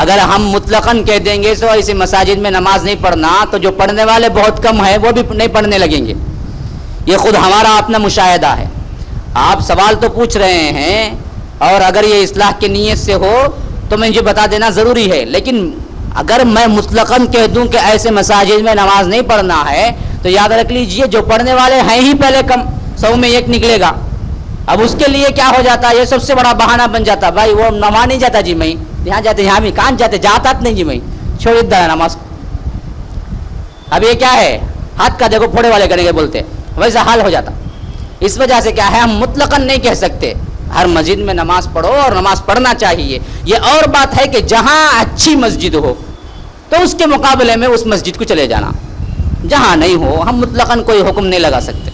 اگر ہم مطلقاً کہہ دیں گے تو ایسے مساجد میں نماز نہیں پڑھنا, تو جو پڑھنے والے بہت کم ہیں وہ بھی نہیں پڑھنے لگیں گے. یہ خود ہمارا اپنا مشاہدہ ہے. آپ سوال تو پوچھ رہے ہیں, اور اگر یہ اصلاح کی نیت سے ہو تو مجھے بتا دینا ضروری ہے. لیکن اگر میں مطلقاً کہہ دوں کہ ایسے مساجد میں نماز نہیں پڑھنا ہے, تو یاد رکھ لیجئے جو پڑھنے والے ہیں ہی پہلے کم, 100 میں 1 نکلے گا. اب اس کے لیے کیا ہو جاتا ہے, یہ سب سے بڑا بہانہ بن جاتا ہے, بھائی وہ نماز نہیں جاتا جی, میں یہاں جاتے, یہاں بھی کہاں جاتے, جاتا نہیں جی, میں چھوڑ دیتا ہے نماز کو. اب یہ کیا ہے, ہاتھ کا دیکھو پھوڑے والے کریں گے بولتے, ویسا حال ہو جاتا. اس وجہ سے کیا ہے ہم مطلقاً نہیں کہہ سکتے ہر مسجد میں نماز پڑھو, اور نماز پڑھنا چاہیے. یہ اور بات ہے کہ جہاں اچھی مسجد ہو تو اس کے مقابلے میں اس مسجد کو چلے جانا, جہاں نہیں ہو ہم مطلقاً کوئی حکم نہیں لگا سکتے.